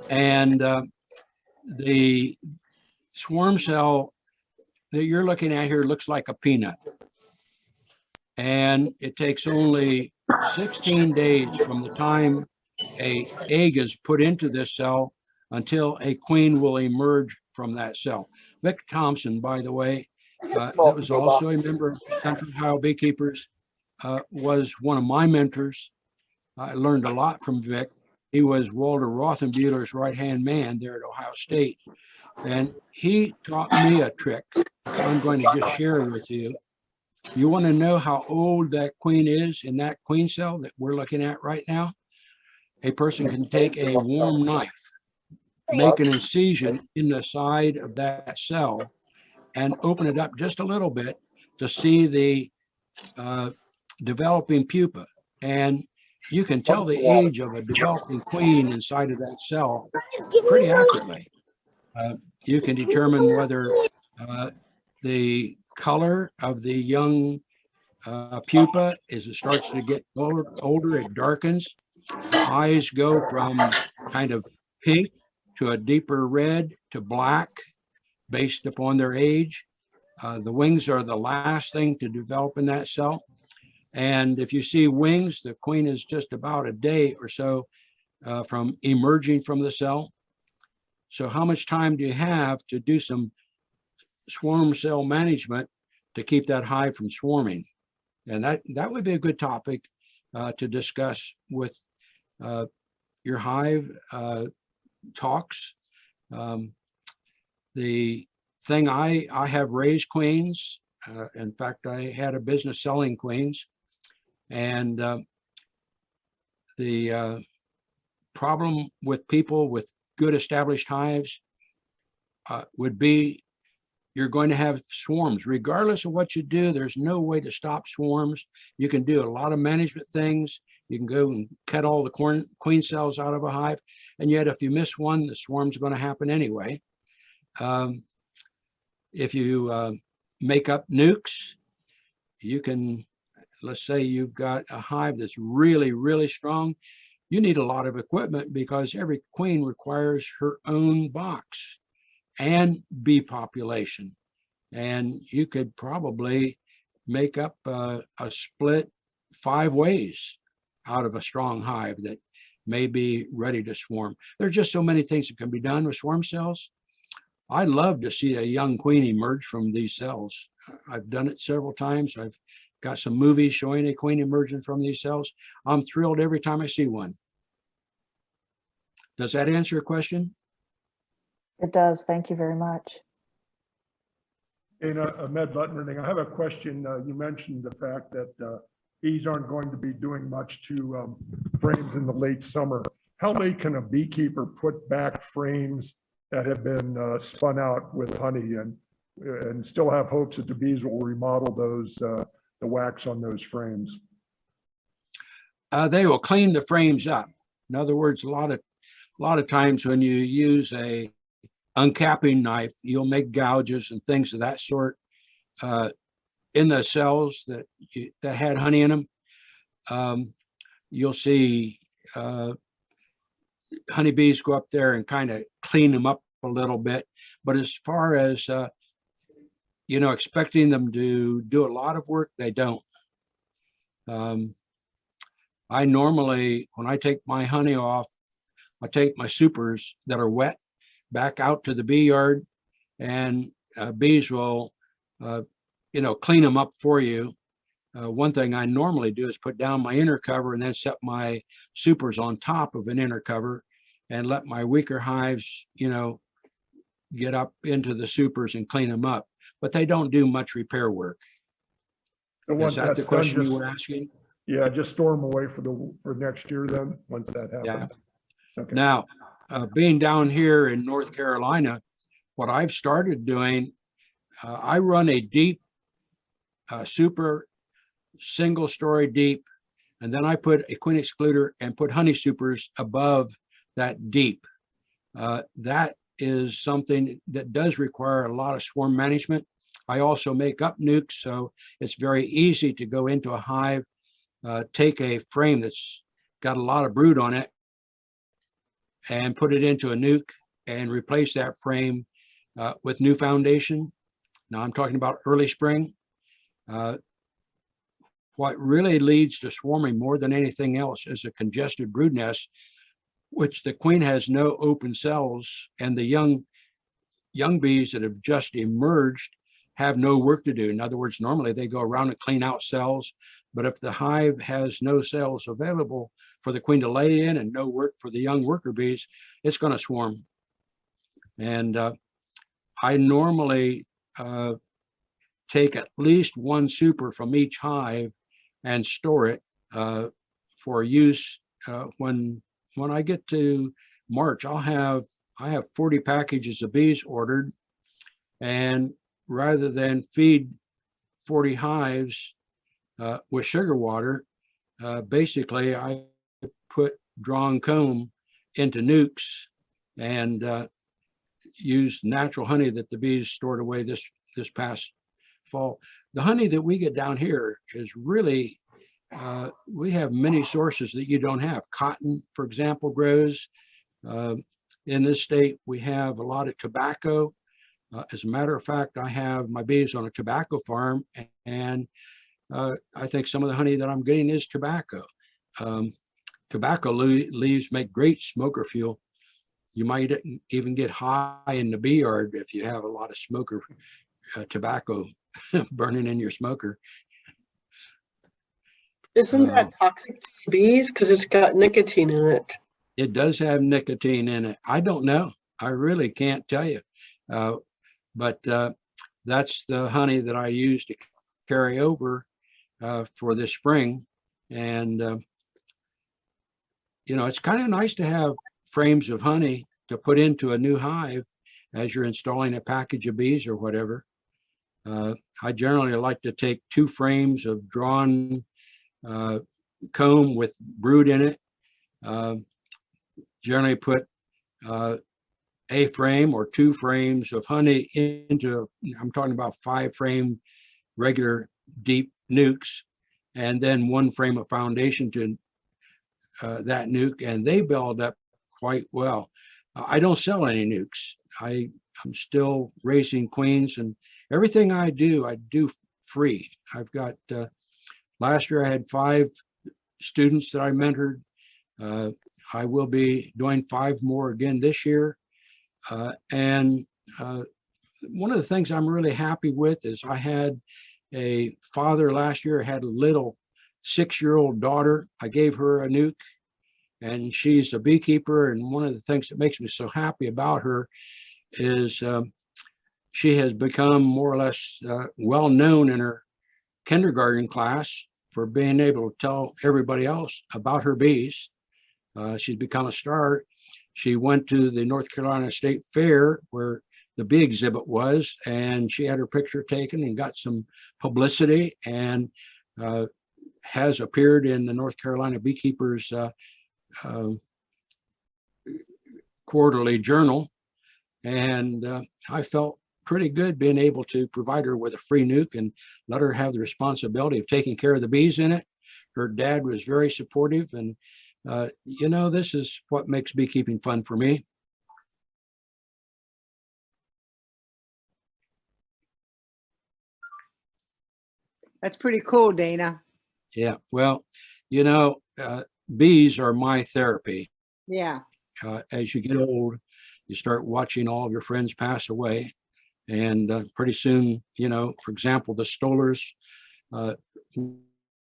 And the swarm cell that you're looking at here looks like a peanut. And it takes only 16 days from the time an egg is put into this cell until a queen will emerge from that cell. Victor Thompson, by the way, that was also a member of Central Ohio Beekeepers. was one of my mentors. I learned a lot from Vic. He was Walter Rothenbuehler's right-hand man there at Ohio State. And he taught me a trick I'm going to just share with you. You want to know how old that queen is in that queen cell that we're looking at right now? A person can take a warm knife, make an incision in the side of that cell, and open it up just a little bit to see the developing pupa. And you can tell the age of a developing queen inside of that cell pretty accurately. You can determine whether the color of the young pupa, as it starts to get older, it darkens. The eyes go from kind of pink to a deeper red to black based upon their age. The wings are the last thing to develop in that cell. And if you see wings, the queen is just about a day or so from emerging from the cell. So how much time do you have to do some swarm cell management to keep that hive from swarming? And that would be a good topic to discuss with your hive talks. The thing I have raised queens. In fact, I had a business selling queens. And the problem with people with good established hives would be you're going to have swarms. Regardless of what you do, there's no way to stop swarms. You can do a lot of management things. You can go and cut all the queen cells out of a hive. And yet if you miss one, the swarm's going to happen anyway. If you make up nukes, you can, let's say you've got a hive that's really, really strong. You need a lot of equipment because every queen requires her own box and bee population. And you could probably make up a split 5 ways out of a strong hive that may be ready to swarm. There's just so many things that can be done with swarm cells. I'd love to see a young queen emerge from these cells. I've done it several times. I've got some movies showing a queen emerging from these cells. I'm thrilled every time I see one. Does that answer your question? It does. Thank you very much. Dana, Ahmed Butternerding, I have a question. You mentioned the fact that bees aren't going to be doing much to frames in the late summer. How late can a beekeeper put back frames that have been spun out with honey and still have hopes that the bees will remodel those the wax on those frames? They will clean the frames up. In other words, a lot of times when you use a uncapping knife, you'll make gouges and things of that sort in the cells that had honey in them. You'll see honeybees go up there and kind of clean them up a little bit. But as far as expecting them to do a lot of work, they don't. I normally, when I take my honey off, I take my supers that are wet back out to the bee yard, and bees will, clean them up for you. One thing I normally do is put down my inner cover and then set my supers on top of an inner cover and let my weaker hives, get up into the supers and clean them up. But they don't do much repair work. So once Is that the that's question done, you just, were asking? yeah, just store them away for next year then, once that happens. Yeah. Okay. Now, being down here in North Carolina, what I've started doing, I run a deep, super single story deep, and then I put a queen excluder and put honey supers above that deep. That is something that does require a lot of swarm management. I also make up nukes, so it's very easy to go into a hive, take a frame that's got a lot of brood on it and put it into a nuke and replace that frame with new foundation. Now I'm talking about early spring. What really leads to swarming more than anything else is a congested brood nest, which the queen has no open cells, and the young bees that have just emerged have no work to do. In other words, normally they go around and clean out cells, but if the hive has no cells available for the queen to lay in and no work for the young worker bees, it's going to swarm. And I normally take at least one super from each hive and store it for use when I get to March. I have 40 packages of bees ordered, and rather than feed 40 hives with sugar water, basically I put drawn comb into nukes and use natural honey that the bees stored away this past fall. The honey that we get down here is really, we have many sources that you don't have. Cotton, for example, grows. In this state, we have a lot of tobacco. As a matter of fact, I have my bees on a tobacco farm, and I think some of the honey that I'm getting is tobacco. Tobacco leaves make great smoker fuel. You might even get high in the bee yard if you have a lot of smoker tobacco burning in your smoker. Isn't that toxic to bees because it's got nicotine in it? It does have nicotine in it. I don't know. I really can't tell you. But that's the honey that I use to carry over for this spring. And, you know, it's kind of nice to have frames of honey to put into a new hive as you're installing a package of bees or whatever. I generally like to take 2 frames of drawn comb with brood in it. Generally put a frame or 2 frames of honey into, I'm talking about 5-frame regular deep nukes, and then 1 frame of foundation to that nuke, and they build up quite well. I don't sell any nukes. I'm still raising queens, and everything I do free. I've got, last year I had 5 students that I mentored. I will be doing 5 more again this year. And one of the things I'm really happy with is I had a father last year, had a little 6-year-old daughter. I gave her a nuke, and she's a beekeeper. And one of the things that makes me so happy about her is she has become more or less well known in her kindergarten class for being able to tell everybody else about her bees. She's become a star. She went to the North Carolina State Fair where the bee exhibit was, and she had her picture taken and got some publicity, and has appeared in the North Carolina Beekeepers quarterly journal. And I felt pretty good being able to provide her with a free nuke and let her have the responsibility of taking care of the bees in it. Her dad was very supportive, and you know, this is what makes beekeeping fun for me. That's pretty cool, Dana. Yeah, well, you know, bees are my therapy. Yeah. As you get old, you start watching all of your friends pass away. And pretty soon, you know, for example, the Stollers,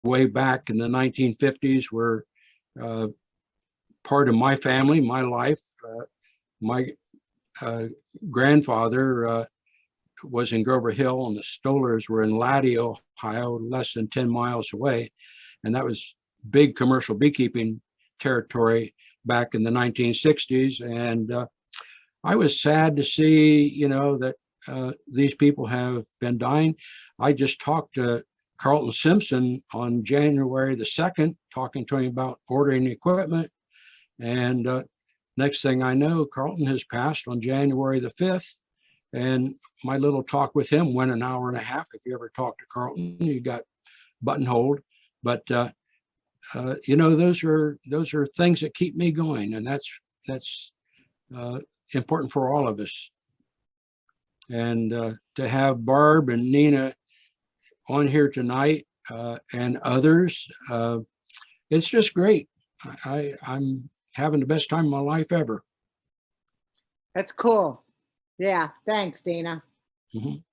way back in the 1950s, were part of my family, my life. My grandfather was in Grover Hill, and the Stollers were in Laddie, Ohio, less than 10 miles away. And that was big commercial beekeeping territory back in the 1960s. And I was sad to see, you know, that these people have been dying. I just talked to Carlton Simpson on January the 2nd, talking to him about ordering equipment. And next thing I know, Carlton has passed on January the 5th. And my little talk with him went an hour and a half. If you ever talk to Carlton, you got buttonholed. But you know, those are things that keep me going, and that's important for all of us. And to have Barb and Nina on here tonight, and others, it's just great. I'm having the best time of my life ever. That's cool. Yeah. Thanks, Dana. Mhm.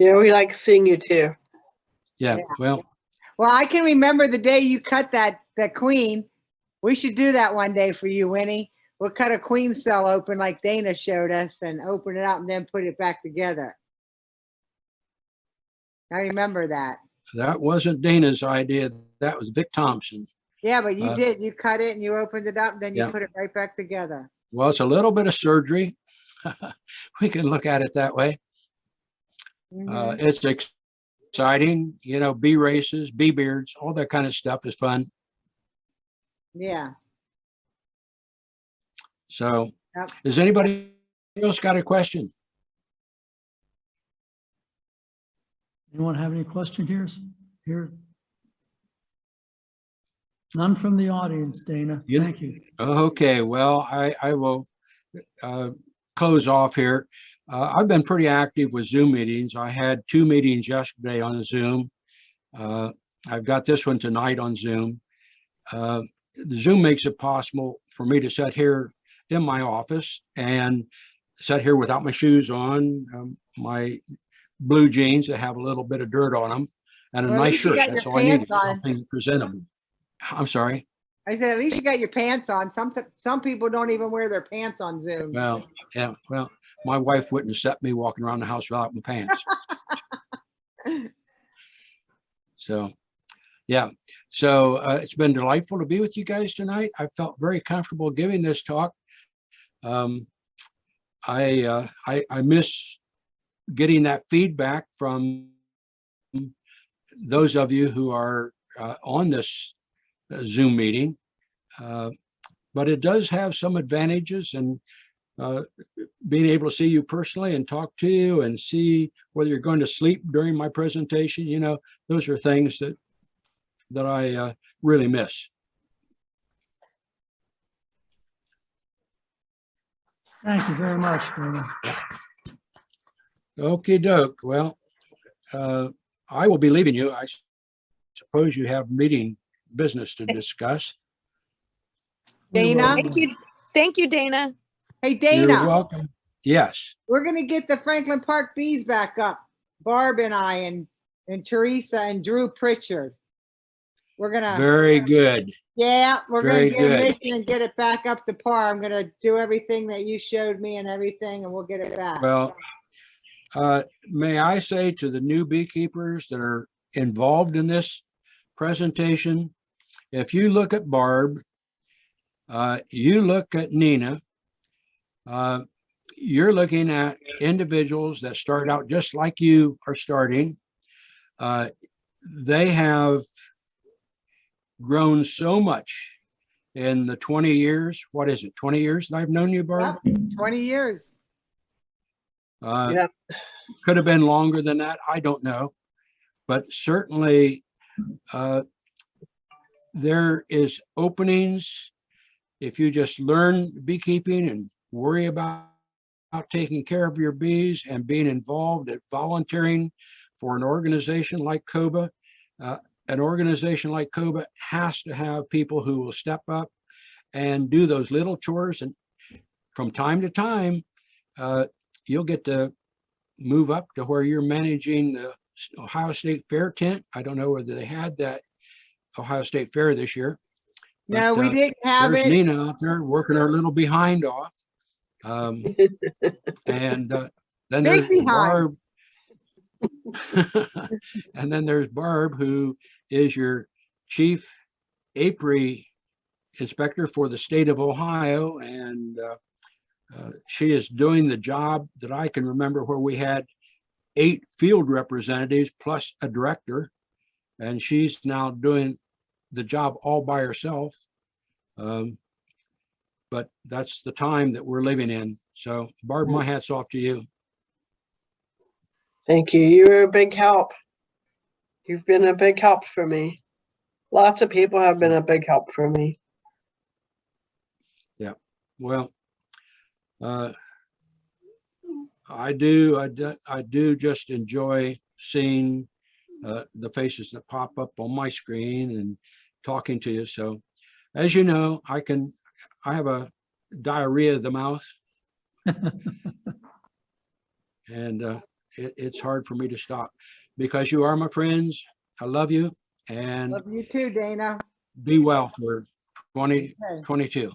Yeah, we like seeing you too. Yeah, Yeah. well, Well, I can remember the day you cut that queen. We should do that one day for you, Winnie. We'll cut a queen cell open like Dana showed us and open it up and then put it back together. I remember that. that wasn't Dana's idea. That was Vic Thompson. Yeah, but you Uh, did. You cut it and you opened it up, and then you Yeah. put it right back together. Well, it's a little bit of surgery. We can look at it that way. Mhm. It's exciting, bee races, bee beards, all that kind of stuff is fun. Yeah. So, Yep. does anybody else got a question? Anyone have any question here? Here? None from the audience, Dana. You- Thank you. Okay, well, I will close off here. I've been pretty active with Zoom meetings. I had 2 meetings yesterday on Zoom. I've got this one tonight on Zoom. The Zoom makes it possible for me to sit here in my office and sit here without my shoes on, my blue jeans that have a little bit of dirt on them, and a Well, at nice least you shirt. got your That's all I need, pants on. something presentable. I'm sorry. I said, at least you got your pants on. Some people don't even wear their pants on Zoom. Well, yeah, well, my wife wouldn't accept me walking around the house without my pants. So, yeah. So it's been delightful to be with you guys tonight. I felt very comfortable giving this talk. I miss getting that feedback from those of you who are on this Zoom meeting. But it does have some advantages, and being able to see you personally and talk to you and see whether you're going to sleep during my presentation, those are things that I really miss. Thank you very much, Dana. Okay, doke. Well, I will be leaving you. I suppose you have meeting business to discuss. We will, Dana? Thank you, Dana. Hey, You're Dana, welcome. Yes. we're going to get the Franklin Park Bees back up. Barb and I and Teresa and Drew Pritchard. We're going to, Very good. yeah, we're going very to get a good. mission and get it back up to par. I'm going to do everything that you showed me and everything, and we'll get it back. Well, may I say to the new beekeepers that are involved in this presentation, if you look at Barb, you look at Nina, you're looking at individuals that start out just like you are starting. They have grown so much in the 20 years. What is it? 20 years that I've known you, Barb? Yep, 20 years. Yep. Could have been longer than that. I don't know. But certainly there is openings if you just learn beekeeping and worry about taking care of your bees and being involved at volunteering for an organization like COBA. An organization like COBA has to have people who will step up and do those little chores. And from time to time, you'll get to move up to where you're managing the Ohio State Fair tent. I don't know whether they had that Ohio State Fair this year. No, but, we didn't have there's it. Nina out there working her little behind off. And then Big there's behind. Barb. And then there's Barb, who is your chief apiary inspector for the state of Ohio. And she is doing the job that I can remember, where we had 8 field representatives plus a director. And she's now doing the job all by herself. But that's the time that we're living in. So Barb, my hat's off to you. Thank you. You're a big help. You've been a big help for me. Lots of people have been a big help for me. Yeah. Well, I do just enjoy seeing the faces that pop up on my screen and talking to you. So, as you know, I have a diarrhea of the mouth, and it's hard for me to stop because you are my friends. I love you and Love you too, Dana. be well for Okay. 2022.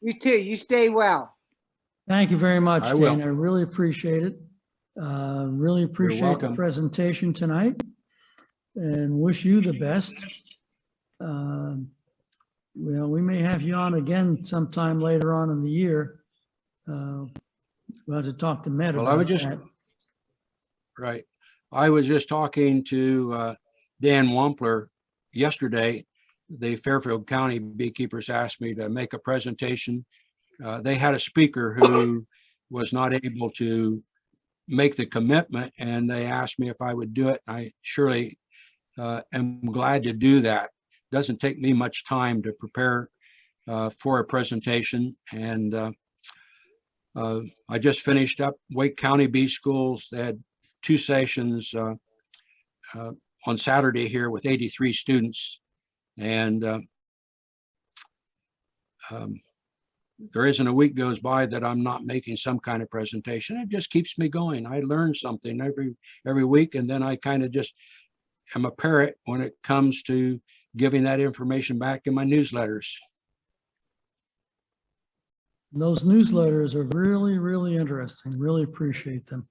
You too. You stay well. Thank you very much, I will. Dana. I really appreciate it. Really appreciate the welcome. presentation tonight and wish you the best. Well, we may have you on again sometime later on in the year. We'll have to talk to Med Well, I would about just, that. right. I was just talking to Dan Wampler yesterday. The Fairfield County beekeepers asked me to make a presentation. They had a speaker who was not able to make the commitment, and they asked me if I would do it. I surely am glad to do that. Doesn't take me much time to prepare for a presentation. And I just finished up Wake County Bee Schools. They had 2 sessions on Saturday here with 83 students. And there isn't a week goes by that I'm not making some kind of presentation. It just keeps me going. I learn something every week, and then I kind of just am a parrot when it comes to giving that information back in my newsletters. Those newsletters are really, really interesting. Really appreciate them.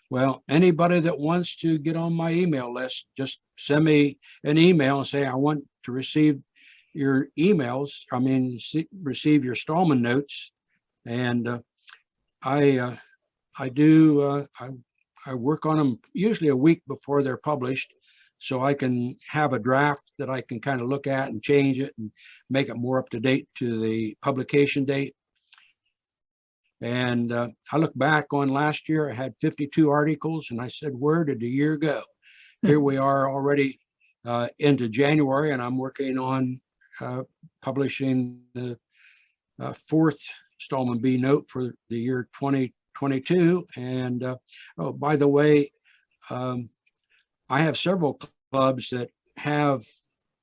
Well, anybody that wants to get on my email list, just send me an email and say, I want to receive your emails. I mean, receive your Stallman notes. And I work on them usually a week before they're published, so I can have a draft that I can kind of look at and change it and make it more up to date to the publication date. And I look back on last year, I had 52 articles, and I said, where did the year go? Here we are already into January, and I'm working on publishing the 4th Stallman Bee Note for the year 2022. And oh, by the way, I have several clubs that have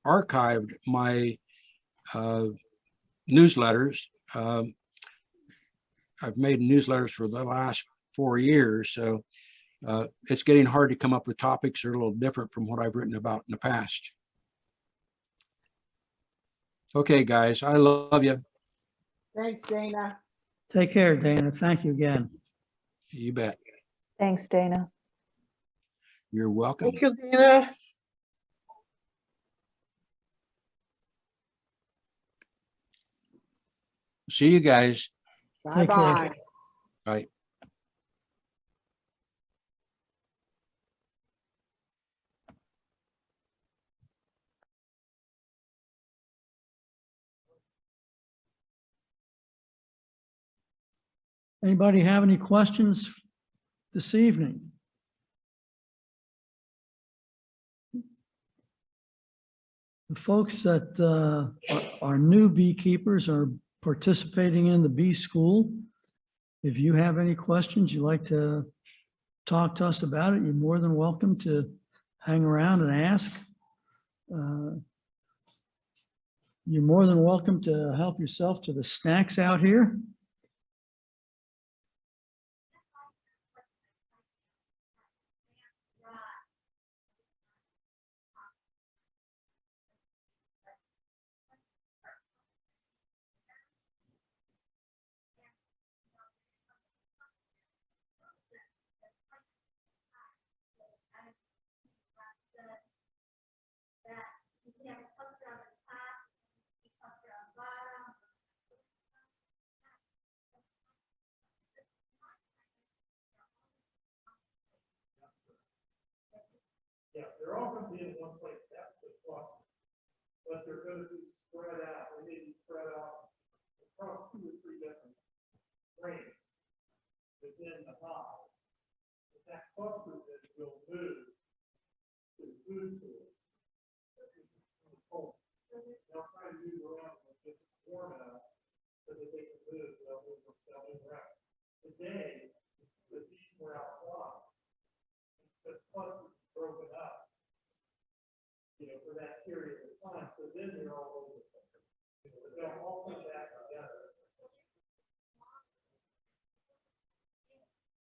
archived my newsletters. I've made newsletters for the last 4 years, so it's getting hard to come up with topics that are a little different from what I've written about in the past. Okay, guys, I love you. Thanks, Dana. Take care, Dana. Thank you again. You bet. Thanks, Dana. You're welcome. Thank you, Dana. See you guys. Take care. Bye-bye. Bye. Anybody have any questions this evening? The folks that are new beekeepers are participating in the bee school. If you have any questions you'd like to talk to us about it, you're more than welcome to hang around and ask. You're more than welcome to help yourself to the snacks out here. Yeah, they're all going to be in one place, that's the plus. But they're going to be spread out, they may be spread out across 2 or 3 different frames within the hive. But that cluster that will move to the food source. They'll try to move around with different format so that they can move, they'll move around. Today, the bees were outside. The cluster broken up, for that period of time. So then they're all over the place. They'll all come back together.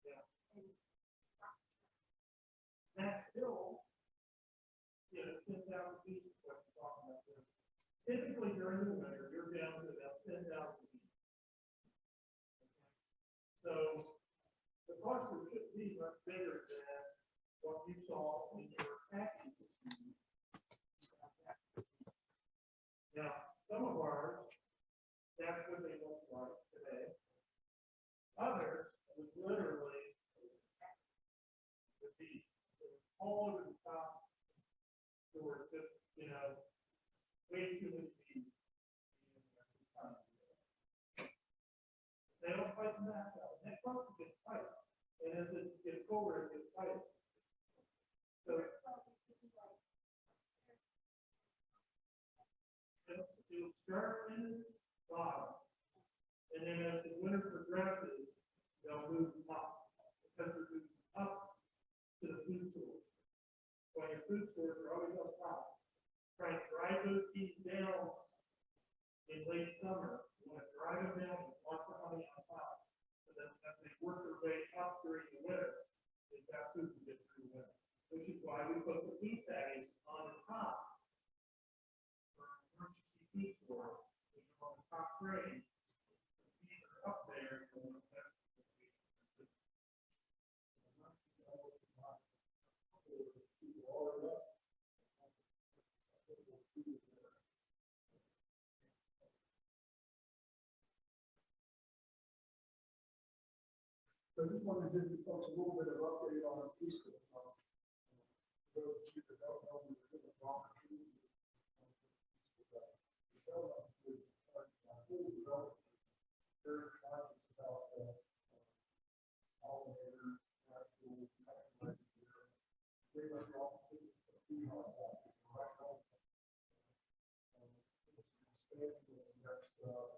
Yeah. Typically during the winter, you're down to about 10,000 feet. So the cluster should be much bigger than what you saw in your package. Now, some of ours, that's what they look like today. Others was literally the beach. It was all over the top. There were just, way too many bees. They don't fight the back out. That cluster gets tight. And as it gets colder, it gets tighter. So it'll start in the bottom. And then as the winter progresses, they'll move up. Because they're moving up to the food source. So your food stores are always up top. Try to drive those bees down in late summer. You want to drive them down and watch the honey on top. So that as they work their way up during the winter, they've got food to get through the winter. Which is why we put the food bags on the top. For emergency food store, on the top grade, the bees are up there. So I just wanted to give you folks a little bit of update on our piece of those of you that don't know, we're in the wrong community. Very conscious about pollinators, actual they were all bee hives out there, right home. Expanding the next month.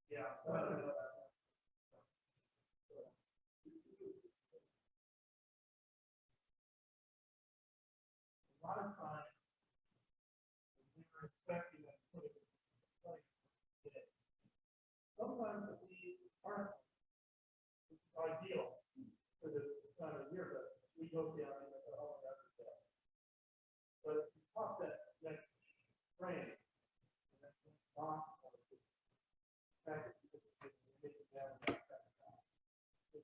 Yeah. A lot of times, we were expecting them to put it in place today. Sometimes the bees aren't ideal for this time of year, but we go down and it's all other day. But if you pop that next frame, and that's possible, if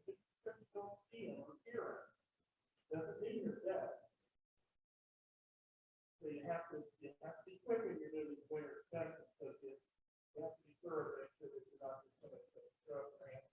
you don't see them or hear them, doesn't mean you're dead. So you have to be quick when you're doing the winter section, because you have to be sure that you're not just going to throw cramp.